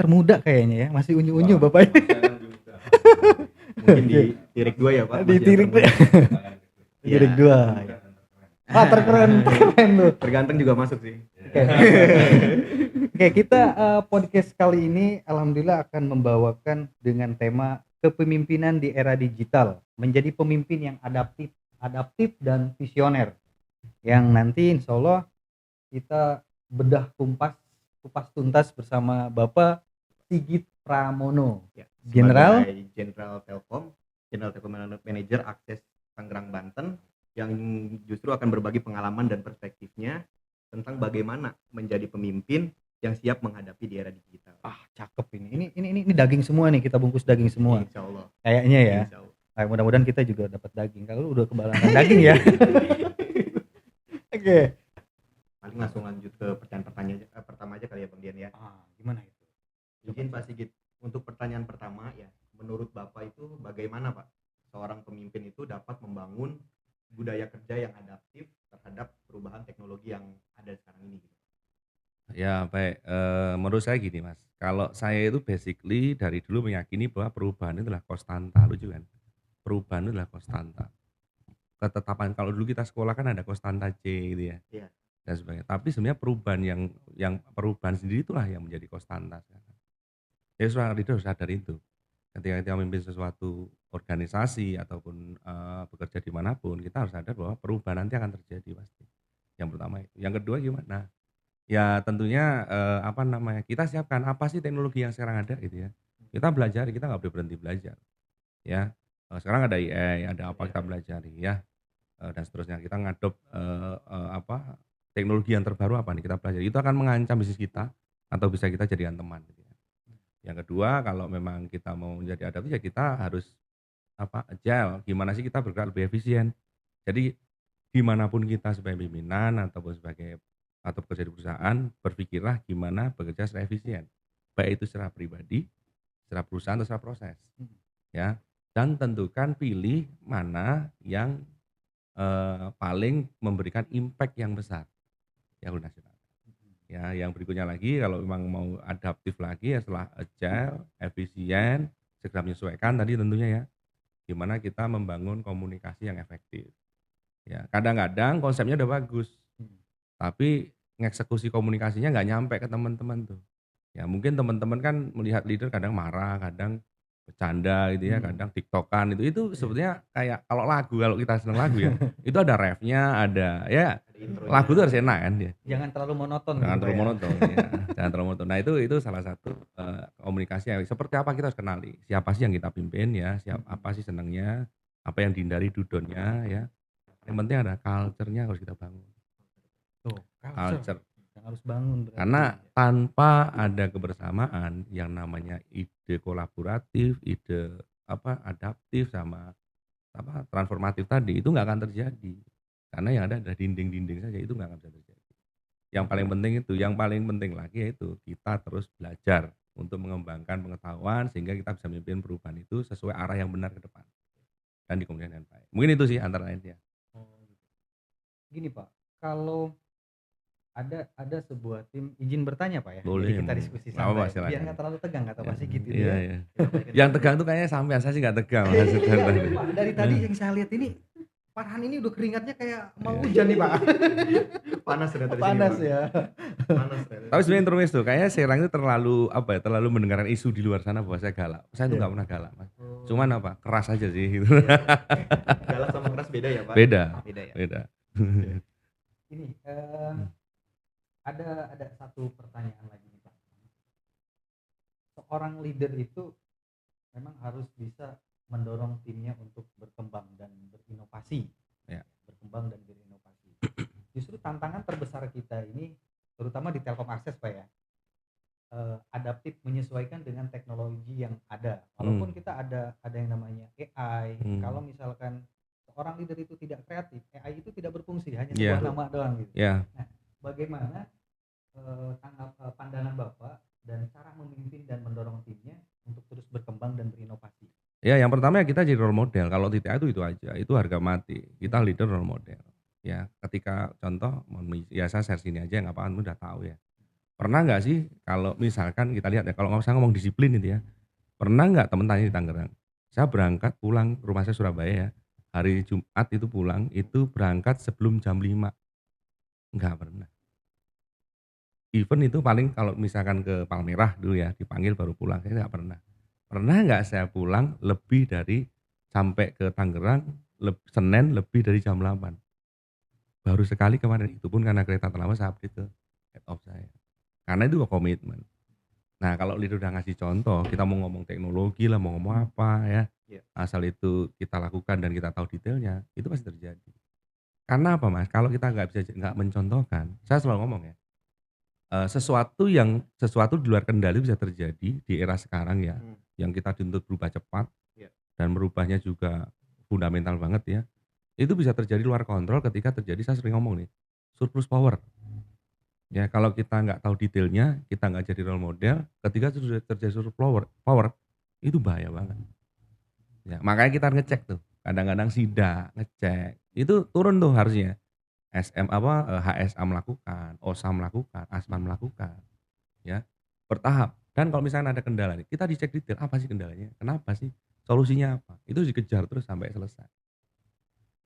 termuda kayaknya ya, masih unyu-unyu Wah, Bapak. jangan juga. Mungkin di tirik 2 ya Pak. Di masih tirik yang termuda. Tirik Iya. 2. Ah, terkeren tuh. Terganteng juga masuk sih. Oke. Oke, kita podcast kali ini alhamdulillah akan membawakan dengan tema kepemimpinan di era digital, menjadi pemimpin yang adaptif dan visioner. Yang nanti insya Allah kita bedah kupas tuntas bersama Bapak Sigit Pramono, Ya, General Jenderal Telkom Manager Akses Tangerang Banten, yang justru akan berbagi pengalaman dan perspektifnya tentang bagaimana menjadi pemimpin yang siap menghadapi di era digital. cakep ini. Ini daging semua nih, kita bungkus daging semua. Insya Allah. Kayaknya ya. Insya Allah. Nah, mudah-mudian kita juga dapat daging. Kalau udah kebalangan daging ya. Oke. Paling langsung lanjut ke pertanyaan pertama aja kali ya Bang Dian ya. Gimana itu? Izin Pak Sigit, untuk pertanyaan pertama ya, menurut Bapak itu bagaimana Pak seorang pemimpin itu dapat membangun budaya kerja yang adaptif terhadap perubahan teknologi yang ada sekarang ini? Ya baik, menurut saya gini Mas, kalau saya itu basically dari dulu meyakini bahwa perubahan itu adalah konstanta, lucu kan? Perubahan itu adalah konstanta. Ketetapan kalau dulu kita sekolah kan ada konstanta C gitu ya. Iya. Dan sebagainya. Tapi sebenarnya perubahan yang perubahan sendiri itulah yang menjadi konstanta sekarang. Jadi seorang leader harus sadar itu. Ketika kita memimpin sesuatu organisasi ataupun bekerja dimanapun, kita harus sadar bahwa perubahan nanti akan terjadi pasti. Yang pertama itu. Yang kedua gimana? Ya tentunya kita siapkan apa sih teknologi yang sekarang ada gitu ya. Kita belajar, kita nggak boleh berhenti belajar. Ya, sekarang ada AI, ada apa kita pelajari ya. Dan seterusnya kita ngadop teknologi yang terbaru apa nih kita pelajari. Itu akan mengancam bisnis kita atau bisa kita jadikan teman gitu ya. Yang kedua, kalau memang kita mau menjadi adaptif ya kita harus agile. Gimana sih kita bergerak lebih efisien. Jadi dimanapun kita sebagai pimpinan ataupun atau bekerja di perusahaan, berpikirlah gimana bekerja secara efisien. Baik itu secara pribadi, secara perusahaan atau secara proses. Ya. Dan tentukan pilih mana yang paling memberikan impact yang besar. Yang nasional. Ya, yang berikutnya lagi kalau memang mau adaptif lagi ya setelah agile, efisien, segera menyesuaikan tadi tentunya ya. Gimana kita membangun komunikasi yang efektif. Ya, kadang-kadang konsepnya udah bagus. Tapi ngeksekusi komunikasinya nggak nyampe ke teman-teman tuh. Ya mungkin teman-teman kan melihat leader kadang marah, kadang bercanda gitu ya, kadang tiktokan itu sebetulnya kayak kalau kita seneng lagu ya, itu ada refnya, ada ya lagu itu harus enak kan ya. Jangan terlalu monoton. Jangan terlalu monoton ya. Jangan terlalu monoton. Nah itu salah satu komunikasi yang seperti apa kita harus kenali. Siapa sih yang kita pimpin ya, apa sih senangnya, apa yang dihindari dudonnya ya. Yang penting ada culture-nya harus kita bangun. Culture yang harus bangun berarti. Karena tanpa ada kebersamaan yang namanya ide kolaboratif, ide adaptif sama transformatif tadi itu nggak akan terjadi. Karena yang ada adalah dinding-dinding saja, itu nggak akan bisa terjadi. Yang paling penting itu, yang paling penting lagi yaitu kita terus belajar untuk mengembangkan pengetahuan sehingga kita bisa memimpin perubahan itu sesuai arah yang benar ke depan dan dikomunikasikan dengan baik. Mungkin itu sih antara lainnya. Gini Pak, kalau ada sebuah tim, izin bertanya Pak ya. Boleh. Jadi kita diskusi santai. Biar nggak terlalu tegang kata Pak Sigit gitu ya. Iya. Yang tegang tuh kayaknya sampean, saya sih nggak tegang. Pak, dari tadi yang saya lihat ini Farhan ini udah keringatnya kayak mau hujan nih Pak. Panas ternyata di sini. Panas ya. Panas ternyata. Tapi sebenarnya intermezzo tuh kayaknya Serang itu terlalu mendengarkan isu di luar sana bahwa saya galak. Saya tuh nggak pernah galak, Mas. Cuman keras aja sih gitu. Galak sama keras beda ya Pak? Beda ya. Beda. Ini ada satu pertanyaan lagi nih Pak. Seorang leader itu memang harus bisa mendorong timnya untuk berkembang dan berinovasi. Ya. Berkembang dan berinovasi. Justru tantangan terbesar kita ini terutama di Telkom Akses Pak ya. Adaptif menyesuaikan dengan teknologi yang ada. Walaupun kita ada yang namanya AI. Kalau misalkan seorang leader itu tidak kreatif, AI itu tidak berfungsi, hanya sebuah nama doang gitu. Yeah. Nah, bagaimana pandangan Bapak dan cara memimpin dan mendorong timnya untuk terus berkembang dan berinovasi? Ya, yang pertama ya kita jadi role model. Kalau tidak itu aja, itu harga mati. Kita leader role model. Ya, ketika contoh, ya saya share sini aja yang apaan udah tahu ya. Pernah nggak sih kalau misalkan kita lihat ya, kalau nggak usah ngomong disiplin itu ya, pernah nggak teman tanya di Tangerang, saya berangkat pulang rumah saya Surabaya ya, hari Jumat itu pulang, itu berangkat sebelum jam 5, nggak pernah. Even itu paling kalau misalkan ke Palmerah dulu ya, dipanggil baru pulang, saya nggak pernah. Pernah nggak saya pulang lebih dari sampai ke Tangerang, Senin lebih dari jam 8? Baru sekali kemarin, itu pun karena kereta terlambat saya update ke head of saya. Karena itu komitmen. Nah, kalau leader udah ngasih contoh, kita mau ngomong teknologi lah, mau ngomong apa ya, Iya. asal itu kita lakukan dan kita tahu detailnya, itu pasti terjadi. Karena apa Mas? Kalau kita nggak mencontohkan, saya selalu ngomong ya, sesuatu di luar kendali bisa terjadi di era sekarang ya, yang kita dituntut berubah cepat Iya. dan merubahnya juga fundamental banget ya. Itu bisa terjadi luar kontrol ketika terjadi, saya sering ngomong nih, surplus power. Ya kalau kita nggak tahu detailnya, kita nggak jadi role model, ketika sudah terjadi surplus power itu bahaya banget. Ya, makanya kita ngecek tuh, kadang-kadang SIDA ngecek, itu turun tuh harusnya. HSA melakukan, OSA melakukan, ASMAN melakukan, ya bertahap. Dan kalau misalnya ada kendala nih, kita dicek detail apa sih kendalanya, kenapa sih, solusinya apa, itu dikejar terus sampai selesai.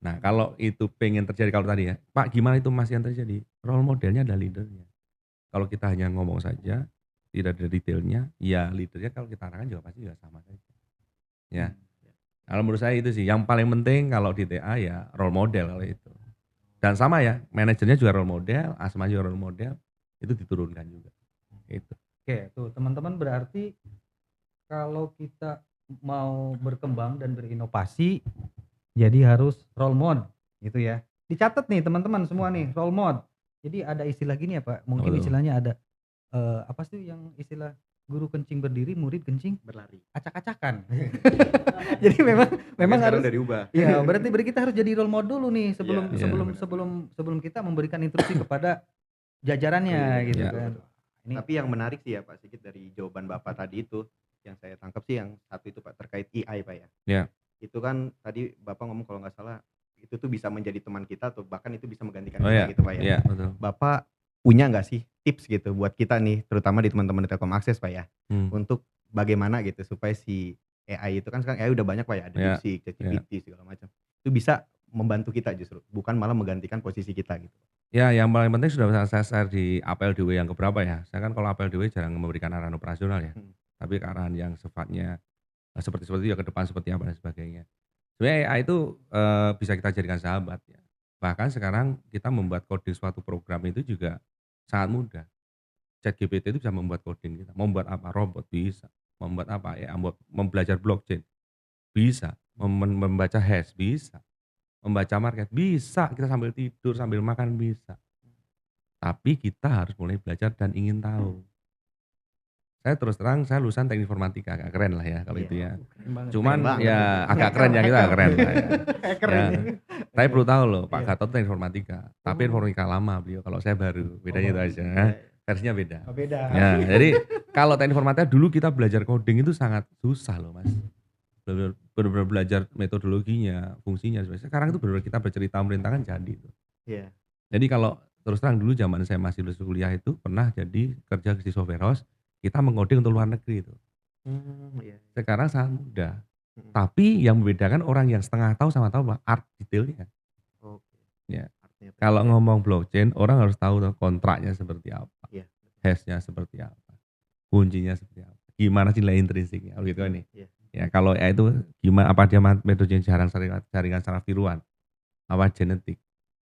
Nah kalau itu pengen terjadi, kalau tadi ya, Pak gimana itu Mas yang terjadi, role modelnya ada leadernya. Kalau kita hanya ngomong saja, tidak ada detailnya, ya leadernya kalau kita arahkan juga pasti juga sama saja. Ya, kalau menurut saya itu sih yang paling penting kalau di TA ya role model kalau itu. Dan sama ya, manajernya juga role model, asma juga role model, itu diturunkan juga. Itu. Oke, tuh teman-teman, berarti kalau kita mau berkembang dan berinovasi, jadi harus role model gitu ya. Dicatat nih teman-teman semua nih, role model. Jadi ada istilah gini ya Pak, mungkin Betul. istilahnya ada apa sih yang istilah guru kencing berdiri, murid kencing Berlari. acak-acakan. Jadi memang Makanya sekarang harus, udah diubah. ya berarti kita harus jadi role model dulu nih sebelum Iya, sebelum benar. sebelum kita memberikan instruksi kepada jajarannya gitu Iya. kan. Ini Tapi yang menarik sih ya Pak Sigit dari jawaban Bapak tadi itu, yang saya tangkap sih yang satu itu Pak terkait AI Pak ya. Ya. Itu kan tadi Bapak ngomong kalau nggak salah itu tuh bisa menjadi teman kita atau bahkan itu bisa menggantikan Oh kita ya, gitu Pak ya. iya betul. Bapak punya nggak sih tips gitu buat kita nih, terutama di teman-teman di Telkom Akses Pak ya, untuk bagaimana gitu supaya si AI itu kan sekarang AI udah banyak Pak ya, ada Iya, DeepSeek, ChatGPT segala macam. Itu bisa membantu kita justru, bukan malah menggantikan posisi kita gitu. Ya, yang paling penting sudah saya share di APLDW yang keberapa ya. Saya kan kalau APLDW jarang memberikan arahan operasional ya. Tapi ke arahan yang sifatnya seperti ya ke depan seperti apa dan sebagainya. Sebenarnya AI itu bisa kita jadikan sahabat ya. Bahkan sekarang kita membuat coding suatu program itu juga sangat mudah. ChatGPT itu bisa membuat coding kita. Membuat apa? Robot bisa. Membuat apa? Ya, belajar blockchain bisa. Membaca hash bisa. Membaca market bisa, kita sambil tidur, sambil makan bisa. Tapi kita harus mulai belajar dan ingin tahu. Saya terus terang, saya lulusan teknik informatika, agak keren lah ya kalau itu ya. Cuman Keren ya banget. agak keren ya, kita agak keren lah ya. hacker Ya. ini. Saya perlu tahu loh, Pak Iya. Gatot teknik informatika, tapi informatika lama beliau, kalau saya baru, bedanya itu aja. Versinya beda. Oh, beda. Ya, jadi kalau teknik informatika dulu kita belajar coding itu sangat susah loh Mas. Benar-benar belajar metodologinya, fungsinya. Sekarang itu benar-benar kita bercerita pemerintahan jadi itu. Iya. Jadi kalau terus terang dulu zaman saya masih lulus kuliah itu pernah jadi kerja di software house, kita mengoding untuk luar negeri itu. Iya. Sekarang sangat mudah. Tapi yang membedakan orang yang setengah tahu sama tahu art detailnya. Oke. Ya. Artinya Kalau ngomong blockchain, orang harus tahu kontraknya seperti apa, Iya. hashnya seperti apa, kuncinya seperti apa, gimana sih nilai intrinsiknya, gitu kan nih. Iya. Ya kalau ya itu gimana, apa dia metode jaringan secara tiruan, apa genetik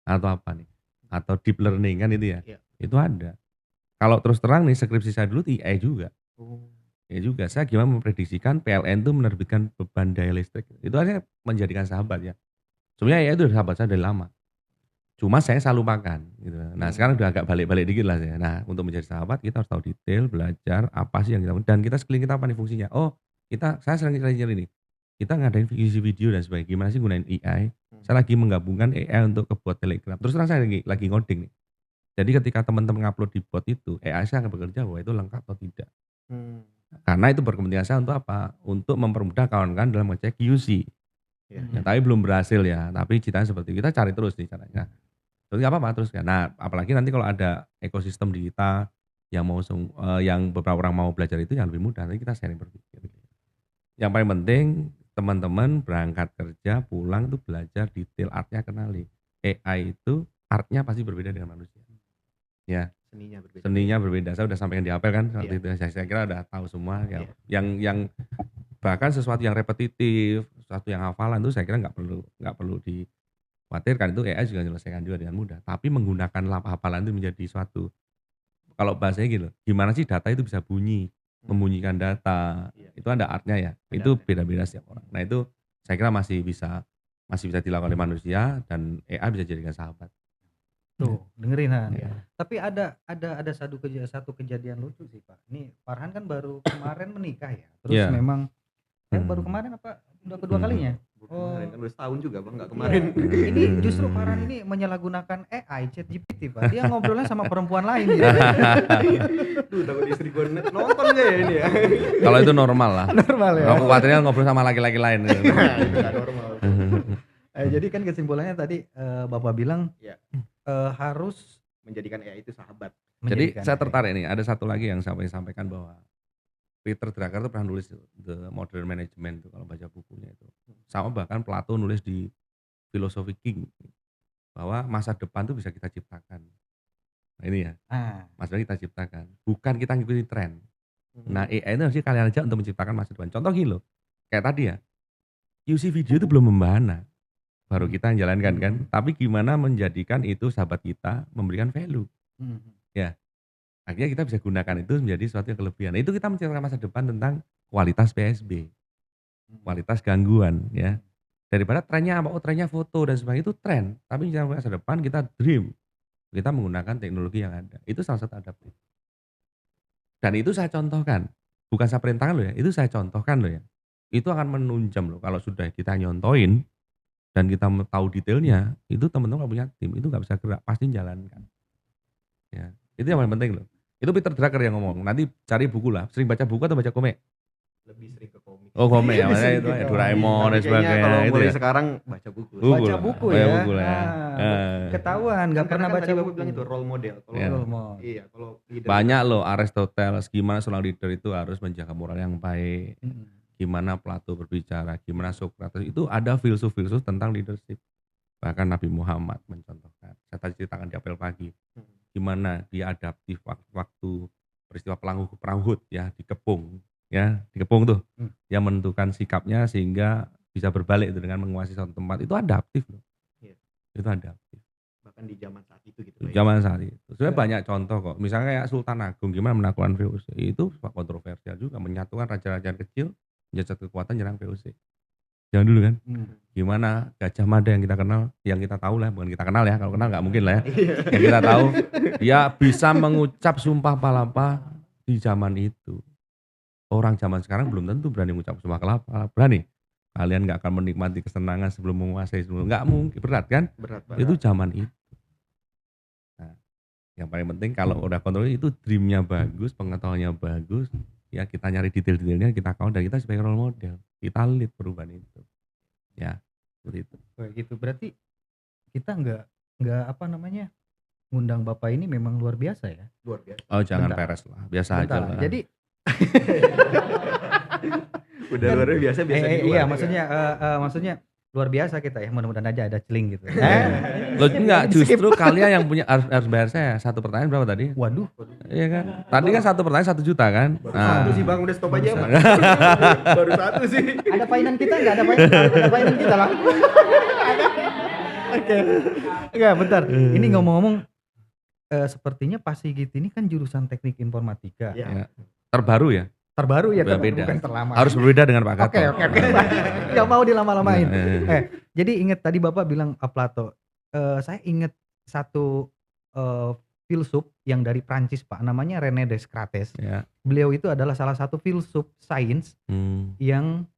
atau apa nih, atau deep learning kan itu ya, Iya. itu ada. Kalau terus terang nih skripsi saya dulu AI juga, ya juga saya gimana memprediksikan PLN itu menerbitkan beban daya listrik, itu aja menjadikan sahabat ya. Sebenarnya AI itu udah sahabat saya dari lama. Cuma saya selalu makan gitu. Nah, sekarang udah agak balik-balik dikit lah saya. Nah, untuk menjadi sahabat kita harus tahu detail, belajar apa sih yang kita, dan kita sekeliling kita apa nih fungsinya. Oh, saya sering ini. Kita ngadain isi video dan sebagainya. Gimana sih gunain AI? Saya lagi menggabungkan AI untuk buat Telegram. Terus terang saya lagi ngoding nih. Jadi ketika teman-teman ngupload di bot itu, AI saya akan bekerja bahwa itu lengkap atau tidak. Karena itu berkepentingan saya untuk apa? Untuk mempermudah kawan-kawan dalam mengecek QC. Ya, tapi belum berhasil ya. Tapi ceritanya seperti kita cari terus nih caranya. Terus nggak apa-apa terus kan. Nah, apalagi nanti kalau ada ekosistem di kita yang beberapa orang mau belajar itu yang lebih mudah, nanti kita sharing berpikir. Yang paling penting teman-teman berangkat kerja pulang tuh belajar detail artnya, kenali AI itu artnya pasti berbeda dengan manusia ya, seninya berbeda. Saya udah sampaikan di apel kan waktu itu, saya kira udah tahu semua ya. Yang bahkan sesuatu yang repetitif, sesuatu yang hafalan itu saya kira nggak perlu dikhawatirkan, itu AI juga menyelesaikan juga dengan mudah. Tapi menggunakan hafalan itu menjadi suatu, kalau bahasanya gitu, gimana sih data itu bisa bunyi, membunyikan data, itu ada artnya ya, itu beda-beda setiap orang. Nah itu saya kira masih bisa dilakukan oleh manusia, dan AI bisa jadikan sahabat. Tuh, dengerin Han. Tapi ada satu kejadian lucu sih Pak. Ini Farhan kan baru kemarin menikah ya. Terus memang baru kemarin apa udah kedua kalinya? Kemarin kan udah setahun juga Bang, enggak kemarin. Ini justru Farhan ini menyalahgunakan AI ChatGPT Pak. Dia ngobrolnya sama perempuan lain gitu. Duh, takut istri gue nonton enggak ya ini ya? Kalau itu normal lah. Normal ya. Kalau khawatirnya ngobrol sama laki-laki lain. Itu enggak normal. Jadi kan kesimpulannya tadi Bapak bilang harus menjadikan AI itu sahabat. Jadi saya tertarik nih, ada satu lagi yang saya sampaikan bahwa Peter Drucker itu pernah nulis The Modern Management itu, kalau baca bukunya itu. Sama bahkan Plato nulis di Philosophy King bahwa masa depan itu bisa kita ciptakan. Nah ini ya, masa depan kita ciptakan, bukan kita ngikutin tren. Nah AI itu harusnya kalian aja untuk menciptakan masa depan. Contoh gini loh, kayak tadi ya, UC video itu belum membahana, baru kita yang jalankan kan. Tapi gimana menjadikan itu sahabat kita, memberikan value. Ya. Akhirnya kita bisa gunakan itu menjadi suatu yang kelebihan. Nah, itu kita menciptakan masa depan tentang kualitas PSB, kualitas gangguan ya. Daripada trennya apa? Oh trennya foto dan sebagainya, itu tren. Tapi masa depan kita dream, kita menggunakan teknologi yang ada. Itu salah satu adaptif. Dan itu saya contohkan, bukan saya perintahkan loh ya. Itu saya contohkan loh ya. Itu akan menunjam loh kalau sudah kita nyontoin dan kita tahu detailnya. Itu teman-teman kalau punya tim itu nggak bisa gerak, pasti jalankan. Ya, itu yang paling penting loh. Itu Peter Drucker yang ngomong. Nanti cari buku lah. Sering baca buku atau baca komik? Lebih sering ke komik. Oh komik ya, makanya itu ya, Doraemon dan sebagainya. Kalau itu mulai ya. sekarang baca buku. Baca buku ya. Buku lah. Ketahuan nggak pernah baca buku. Bilang itu role model. Kalau role model. Iya, kalau banyak loh Aristoteles gimana seorang leader itu harus menjaga moral yang baik. Gimana Plato berbicara, gimana Socrates, itu ada filsuf-filsuf tentang leadership. Bahkan Nabi Muhammad mencontohkan. Saya tadi ceritakan di apel pagi. Gimana dia adaptif waktu peristiwa perang Uhud ya, dikepung tuh. Dia menentukan sikapnya sehingga bisa berbalik itu dengan menguasai suatu tempat. Itu adaptif loh. Itu adaptif. Bahkan di zaman saat itu gitu. Zaman saat itu. Sebenarnya banyak contoh kok. Misalnya kayak Sultan Agung gimana menaklukkan VOC. Itu kontroversial juga, menyatukan raja-raja kecil menjadi satu kekuatan nyerang VOC. Jangan dulu kan. Gimana Gajah Mada yang kita kenal, yang kita tahu lah, bukan kita kenal ya, kalau kenal nggak mungkin lah ya. Yang kita tahu, dia bisa mengucap sumpah palapa di zaman itu. Orang zaman sekarang belum tentu berani mengucap sumpah palapa. Berani. Kalian nggak akan menikmati kesenangan sebelum menguasai sebelum. Nggak mungkin, berat kan? Berat. Itu zaman itu. Nah, yang paling penting kalau udah kontrol itu dreamnya bagus, pengetahuannya bagus. Ya kita nyari detail-detailnya, kita kawan, dan kita sebagai role model, kita lead perubahan itu, ya seperti itu. Gitu berarti kita nggak apa namanya ngundang Bapak ini memang luar biasa ya. Luar biasa. Oh jangan peres lah, biasa aja lah. Jadi udah luar biasa di luar. Iya maksudnya luar biasa kita ya, mudah-mudahan aja ada celing gitu. Loh enggak, justru kalian yang punya harus bayar saya. Satu pertanyaan berapa tadi? Waduh. Iya kan? Tadi kan satu pertanyaan 1 juta kan? Baru satu sih Bang, udah stop aja Bang. Baru satu sih. Ada painan kita enggak? Ada painan kita lah. Oke. Enggak, bentar. Ini ngomong-ngomong sepertinya Pak Sigit ini kan jurusan teknik informatika. Ya. Terbaru ya? Terbaru ya, beda. Bukan terlama. Harus berbeda dengan Pak Gatot. Oke. Gak mau dilama-lamain. Jadi ingat tadi Bapak bilang Plato. Saya ingat satu filsuf yang dari Prancis Pak, namanya René Descartes. Ya. Beliau itu adalah salah satu filsuf sains yang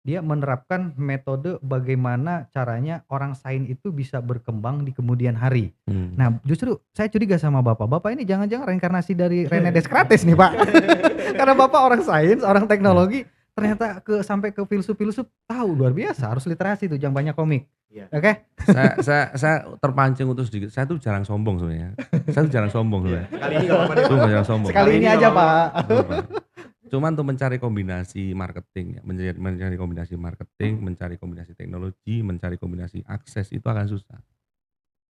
dia menerapkan metode bagaimana caranya orang sains itu bisa berkembang di kemudian hari. Nah justru saya curiga sama Bapak ini jangan-jangan reinkarnasi dari René Descartes nih Pak. Karena Bapak orang sains, orang teknologi, ternyata sampai ke filsuf-filsuf tahu, luar biasa, harus literasi tuh, jangan banyak komik. Iya. Oke? Saya terpancing untuk sedikit. Saya tuh jarang sombong sebenarnya. Saya tuh jarang sombong sebenarnya. Kali ini enggak apa-apa deh. Sumpah jarang sombong. Sekali ini nggak aja, apa-apa. Pak. Sumpah. Cuman untuk mencari kombinasi marketing, ya, mencari kombinasi marketing, mencari kombinasi teknologi, mencari kombinasi akses itu akan susah.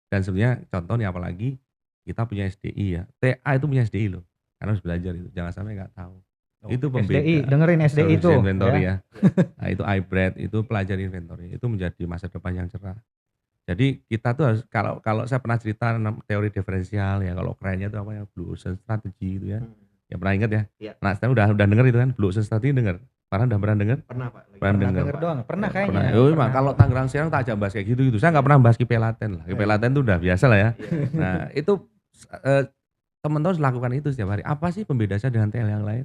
Dan sebenarnya contohnya apalagi kita punya SDI ya. TA itu punya SDI loh. Karena harus belajar itu. Jangan sampai nggak tahu. Itu pembeda. SDI, dengerin SDI itu. Service inventory Ya. ya. Nah, itu iBread, itu pelajari inventory. Itu menjadi masa depan yang cerah. Jadi kita tuh harus kalau saya pernah cerita teori diferensial ya, kalau kerennya itu apa ya, Blue Ocean Strategy itu ya. Ya pernah ingat ya? Iya. Nah, sekarang udah denger itu kan Blue Ocean Strategy denger. Udah pernah denger? Pernah Pak. Lagi Pernah Pernah dengar, denger Pak. doang. Pernah kayaknya. Pernah. Oh, Pak, kalau Tangerang Serang tak ajak bahas kayak gitu. Saya nggak pernah bahas KP Laten lah. KP Laten itu udah biasa lah ya. Iya. Nah, itu teman-teman harus lakukan itu setiap hari. Apa sih pembeda saya dengan TL yang lain?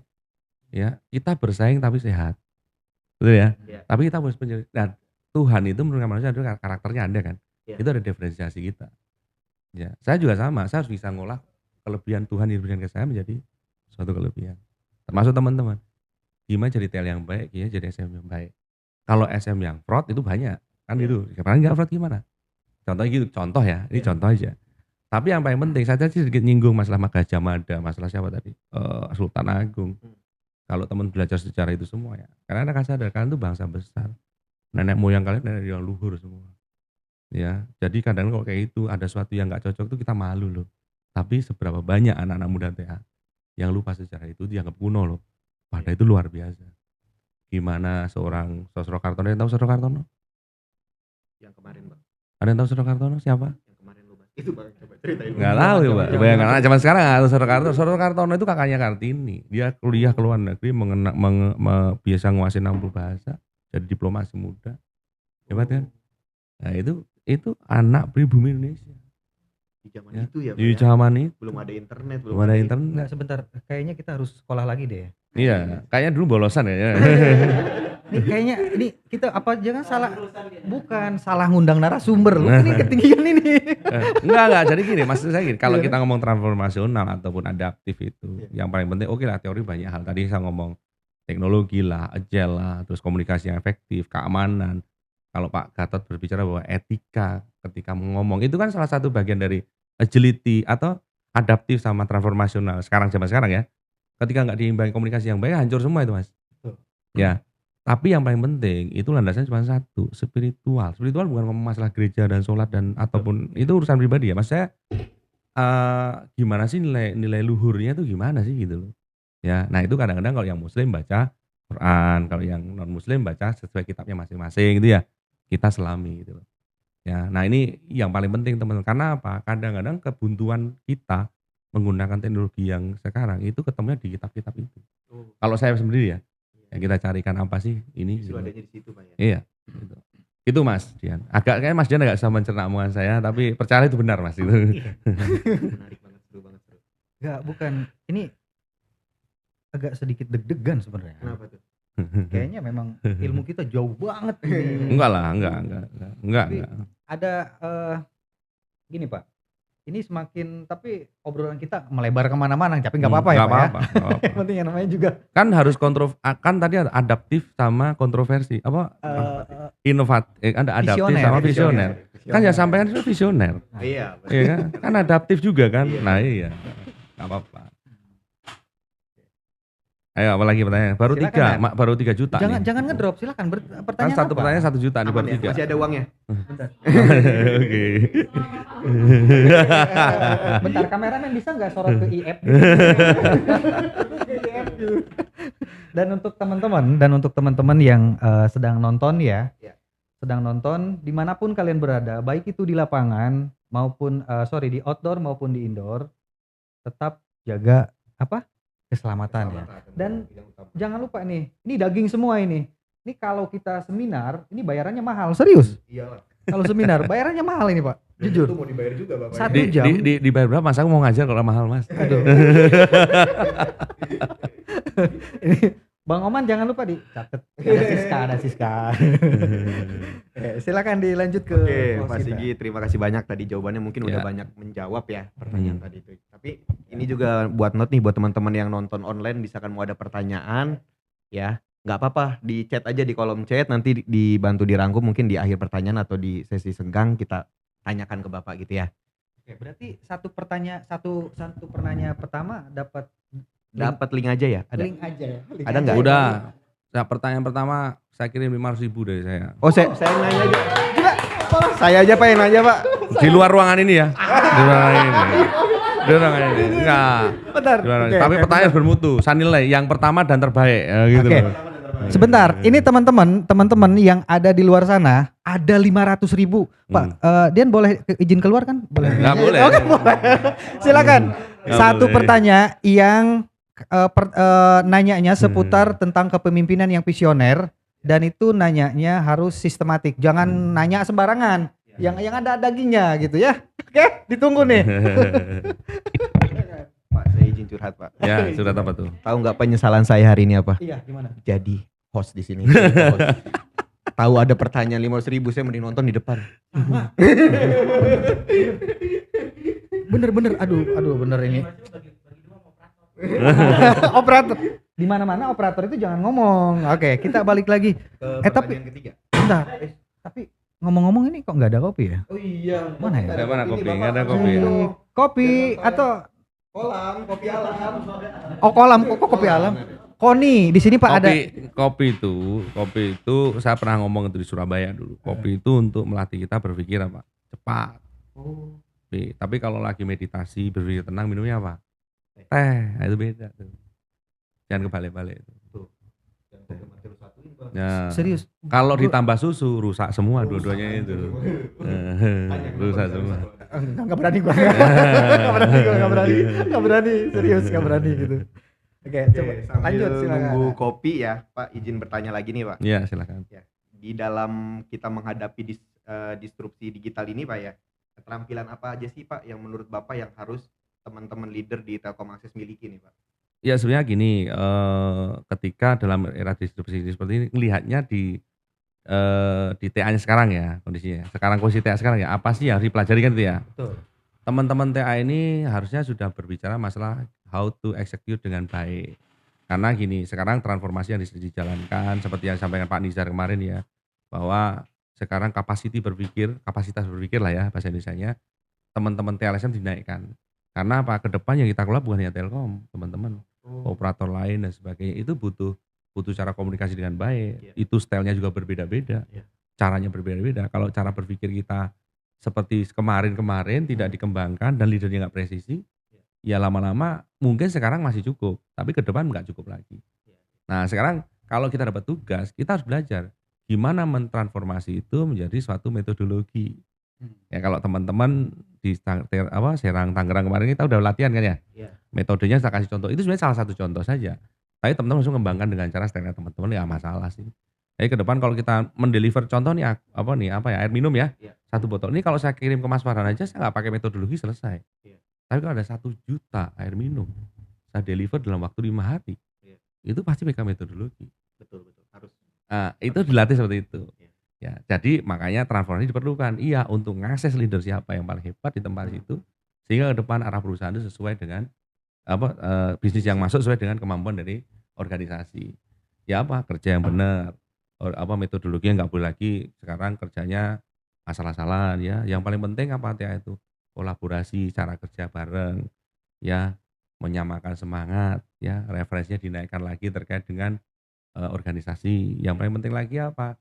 Ya, kita bersaing tapi sehat. Betul ya? Iya. Tapi kita harus mencari. Dan Tuhan itu menurut manusia itu karakternya ada kan? Iya. Itu ada diferensiasi kita. Ya, saya juga sama. Saya harus bisa ngolah kelebihan Tuhan yang diberikan ke saya menjadi suatu kelebihan. Termasuk teman-teman. Gimana jadi TL yang baik, gimana jadi SM yang baik. Kalau SM yang fraud itu banyak. Kan Iya. gitu. Sekarang nggak fraud gimana? Contohnya gitu. Contoh ya. Ini Iya. contoh aja. Tapi yang paling penting, saya tadi sedikit nyinggung masalah Gajah Mada. Masalah siapa tadi? Sultan Agung. Kalau teman belajar sejarah itu semua ya. Karena akan sadar, kalian itu bangsa besar. Nenek moyang kalian nenek yang luhur semua. Ya, jadi kadang kalau kayak itu ada sesuatu yang nggak cocok itu kita malu loh. Tapi seberapa banyak anak-anak muda TA yang lupa sejarah itu dianggap kuno loh. Padahal itu luar biasa. Gimana seorang Sosro Kartono, yang tahu Sosro Kartono? Yang kemarin Bang. Ada yang tahu Sosro Kartono siapa? Yang kemarin lu bahas. Itu Bang, coba ceritain. Nggak tahu ya Pak. Bayangkan anak zaman sekarang nggak tahu Sosro Kartono. Sosro Kartono itu kakaknya Kartini. Dia kuliah ke luar negeri, biasa nguasain 60 bahasa, jadi diplomasi muda. Hebat kan? Nah itu anak pribumi Indonesia. Di zaman Ya. itu ya, Bang, Di ya. zaman itu Belum ada internet, belum ada internet. Enggak, sebentar. Kayaknya kita harus sekolah lagi deh. Iya, kayaknya dulu bolosan ya. Ini kayaknya ini kita apa jangan salah bukan salah ngundang narasumber lu ini ketinggian ini. Enggak, jadi gini, maksud saya gini, kalau kita ngomong transformasional ataupun adaptif itu, yang paling penting oke lah teori banyak hal. Tadi saya ngomong teknologi lah, agile lah, terus komunikasi yang efektif, keamanan. Kalau Pak Gatot berbicara bahwa etika ketika ngomong, itu kan salah satu bagian dari agility atau adaptif sama transformasional. Zaman sekarang ya, ketika nggak diimbangi komunikasi yang baik, hancur semua itu Mas. Betul. Ya, tapi yang paling penting itu landasannya cuma satu, spiritual. Spiritual bukan masalah gereja dan sholat dan ataupun itu urusan pribadi ya. Mas saya gimana sih nilai luhurnya itu gimana sih gitu loh. Ya, nah itu kadang-kadang kalau yang muslim baca Quran, kalau yang non muslim baca sesuai kitabnya masing-masing gitu ya. Kita selami gitu loh. Ya, nah ini yang paling penting teman-teman. Karena apa? Kadang-kadang kebuntuan kita menggunakan teknologi yang sekarang itu ketemunya di kitab-kitab itu. Kalau saya sendiri ya, yang kita carikan apa sih ini? Justru Gitu. adanya di situ Pak ya. Iya, gitu. Itu Mas Dian. Kayak Mas Dian agak bisa mencerna omongan saya, tapi percaya itu benar Mas itu. Menarik banget, seru banget, seru. Enggak, bukan. Ini agak sedikit deg-degan sebenarnya. Kenapa tuh? Kayaknya memang ilmu kita jauh banget ini. Enggak lah, enggak. Tapi ada gini Pak. Ini semakin tapi obrolan kita melebar kemana-mana, tapi nggak apa-apa ya Nggak Pak ya. apa-apa, nggak apa-apa. Yang penting yang namanya juga Kan harus kan tadi ada adaptif sama kontroversi. Apa? Inovatif, ada adaptif visioner. sama visioner. Kan ya sampaikan itu visioner. Iya, betul. Iya kan? Kan adaptif juga kan. Iya. Nah iya. Enggak apa-apa. Ayo apalagi pertanyaan? Baru Silakan, 3, baru 3 juta jangan nih. jangan ngedrop, silakan Kan pertanyaan satu apa? pertanyaan 1 juta nih Aman baru ya? 3. Masih ada uangnya? Bentar. Oke. Bentar, kameramen bisa nggak sorot ke IF? Dan untuk teman-teman yang sedang nonton ya, Ya. sedang nonton dimanapun kalian berada, baik itu di lapangan maupun di outdoor maupun di indoor, tetap jaga keselamatan ya. Dan jangan lupa nih, ini daging semua ini. Ini kalau kita seminar, ini bayarannya mahal, serius. Iyalah. Kalau seminar bayarannya mahal ini Pak, Dan jujur. itu mau dibayar juga Bapak. Satu jam. Dibayar berapa Mas? Aku mau ngajar kalau mahal Mas. Aduh. Ini Bang Oman jangan lupa dicatat. Ada Siska. Silakan dilanjut ke Oke, host Pak kita. Sigi, terima kasih banyak tadi jawabannya mungkin udah Ya. banyak menjawab ya pertanyaan tadi itu. Tapi ini juga buat note nih buat teman-teman yang nonton online misalkan mau ada pertanyaan ya, nggak apa-apa, di chat aja di kolom chat, nanti dibantu dirangkum mungkin di akhir pertanyaan atau di sesi senggang kita tanyakan ke Bapak gitu ya. Oke, berarti satu pertanyaan pertama dapat Dapat link aja ya? Ada? link aja ya. Link Ada aja nggak? ya. Udah. Nah, pertanyaan pertama saya kirim 500.000 dari saya. Oh, saya nanya aja. Saya aja Pak yang nanya Pak. Di luar ruangan ini ya. Di luar ruangan ini. Di luar ruangan ini. Enggak. Bentar. Di luar ruangan ini. Oke, Tapi oke, pertanyaan bermutu. Sanilai yang pertama dan terbaik ya, gitu Oke. loh. Sebentar, ini teman-teman yang ada di luar sana ada 500.000. Pak, Dian boleh izin keluar kan? Boleh. Nggak boleh. Oke, boleh. Silakan. Nggak Satu boleh. pertanyaan yang nanyanya seputar tentang kepemimpinan yang visioner dan itu nanyanya harus sistematik. Jangan nanya sembarangan. Yang ada dagingnya gitu ya. Oke, ditunggu nih. Pak, saya izin curhat Pak. Ya, surat apa tuh? Tahu nggak penyesalan saya hari ini apa? Iya, gimana? Jadi host di sini. Host. Tahu ada pertanyaan 500.000, saya mending nonton di depan. Bener, aduh bener ini. Operator. Di mana-mana operator itu jangan ngomong. Oke, kita balik lagi. Ke Tapi- pertanyaan ketiga. Bentar. Tapi ngomong-ngomong ini kok nggak ada kopi ya? Oh iya. Mana ya? Ada mana kopi? Bapak. Nggak ada kopi ya? Kopi atau Kolam, kopi alam. kolam kok kopi alam? Koni di sini Pak ada. Kopi itu saya pernah ngomong itu di Surabaya dulu. Kopi itu untuk melatih kita berpikir apa? Cepat. Tapi kalau lagi meditasi berpikir tenang minumnya apa? Teh. Nah, itu beda tuh. Jangan kebalik-balik itu. Ya. Serius. Kalau ditambah susu rusak semua dua-duanya itu. Rusak semua. Enggak berani gua. Enggak berani. Serius enggak berani gitu. Oke, coba lanjut silakan. Nunggu kopi ya, Pak. Izin bertanya lagi nih, Pak. Iya, silakan. Di dalam kita menghadapi disrupsi digital ini, Pak ya, keterampilan apa aja sih, Pak, yang menurut Bapak yang harus teman-teman leader di Telkom Akses miliki nih, Pak? Ya sebenarnya gini, ketika dalam era distribusi seperti ini melihatnya di TA-nya sekarang ya kondisinya. Sekarang kondisi TA sekarang ya, apa sih yang harus dipelajari kan itu ya? Betul. Teman-teman TA ini harusnya sudah berbicara masalah how to execute dengan baik. Karena gini, sekarang transformasi yang dijalankan seperti yang disampaikan Pak Nizar kemarin ya, bahwa sekarang kapasitas berpikir lah ya bahasa Indonesianya, teman-teman TLSM dinaikkan. Karena apa? Ke depan yang kita kelola bukan hanya Telkom, teman-teman. Operator lain dan sebagainya itu butuh cara komunikasi dengan baik. Itu stylenya juga berbeda-beda. Caranya berbeda-beda. Kalau cara berpikir kita seperti kemarin tidak dikembangkan dan leadernya nggak presisi, ya lama-lama mungkin sekarang masih cukup, tapi ke depan nggak cukup lagi. Nah sekarang kalau kita dapat tugas, kita harus belajar gimana mentransformasi itu menjadi suatu metodologi. Ya kalau teman-teman di Serang Tangerang kemarin kita udah latihan kan ya. Metodenya saya kasih contoh. Itu sebenarnya salah satu contoh saja. Tapi teman-teman langsung kembangkan dengan cara stylenya teman-teman ya masalah sih. Jadi ke depan kalau kita mendeliver contoh nih air minum ya. Satu botol. Ini kalau saya kirim ke Mas Farhan aja saya nggak pakai metodologi selesai. Tapi kalau ada 1 juta air minum saya deliver dalam waktu 5 hari. Itu pasti pakai metodologi. Betul harus. Nah, itu dilatih seperti itu. Ya, jadi makanya transformasi diperlukan. Iya, untuk ngakses leader siapa yang paling hebat di tempat itu, sehingga ke depan arah perusahaan itu sesuai dengan bisnis yang masuk sesuai dengan kemampuan dari organisasi. Ya kerja yang benar, metodologi yang nggak boleh lagi sekarang kerjanya asal-asalan ya. Yang paling penting apa TA itu? Kolaborasi, cara kerja bareng, ya menyamakan semangat, ya referensinya dinaikkan lagi terkait dengan organisasi. Yang paling penting lagi apa?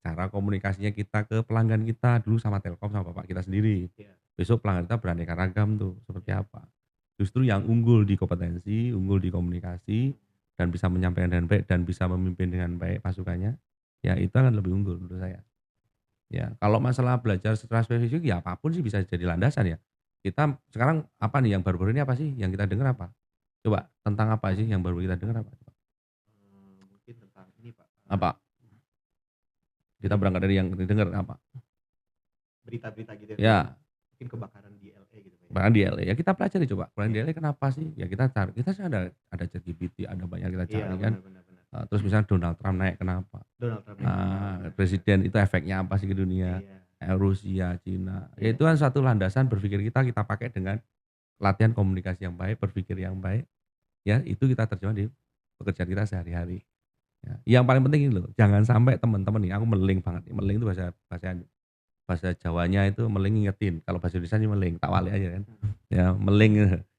Cara komunikasinya kita ke pelanggan kita dulu sama Telkom sama bapak kita sendiri. Besok pelanggan kita beraneka ragam tuh seperti apa. Justru yang unggul di kompetensi, unggul di komunikasi dan bisa menyampaikan dengan baik dan bisa memimpin dengan baik pasukannya, ya itu akan lebih unggul menurut saya. Ya, kalau masalah belajar secara spesifik ya apapun sih bisa jadi landasan ya. Kita sekarang apa nih yang baru-baru ini apa sih yang kita dengar apa? Coba tentang apa sih yang baru kita dengar apa? Mungkin tentang ini, Pak. Apa? Kita berangkat dari yang didengar apa? Berita-berita gitu Ya. Mungkin kebakaran di LA gitu, Pak. Bahkan di LA ya kita pelajari coba. Kebakaran di LA kenapa sih? Ya kita cari. Kita sih ada ChatGPT, ada banyak kita cari kan. Benar. Terus misalnya Donald Trump naik kenapa? Donald Trump. Presiden itu efeknya apa sih ke dunia? Rusia, Cina. Ya itu kan satu landasan berpikir kita pakai dengan latihan komunikasi yang baik, berpikir yang baik. Ya itu kita terjemah di pekerjaan kita sehari-hari. Ya, yang paling penting ini loh, jangan sampai teman-teman nih, aku meling banget nih. Meling itu bahasa bahasa bahasa Jawanya itu meling ngingetin. Kalau bahasa Indonesia meling, tak walik aja kan. Ya, meling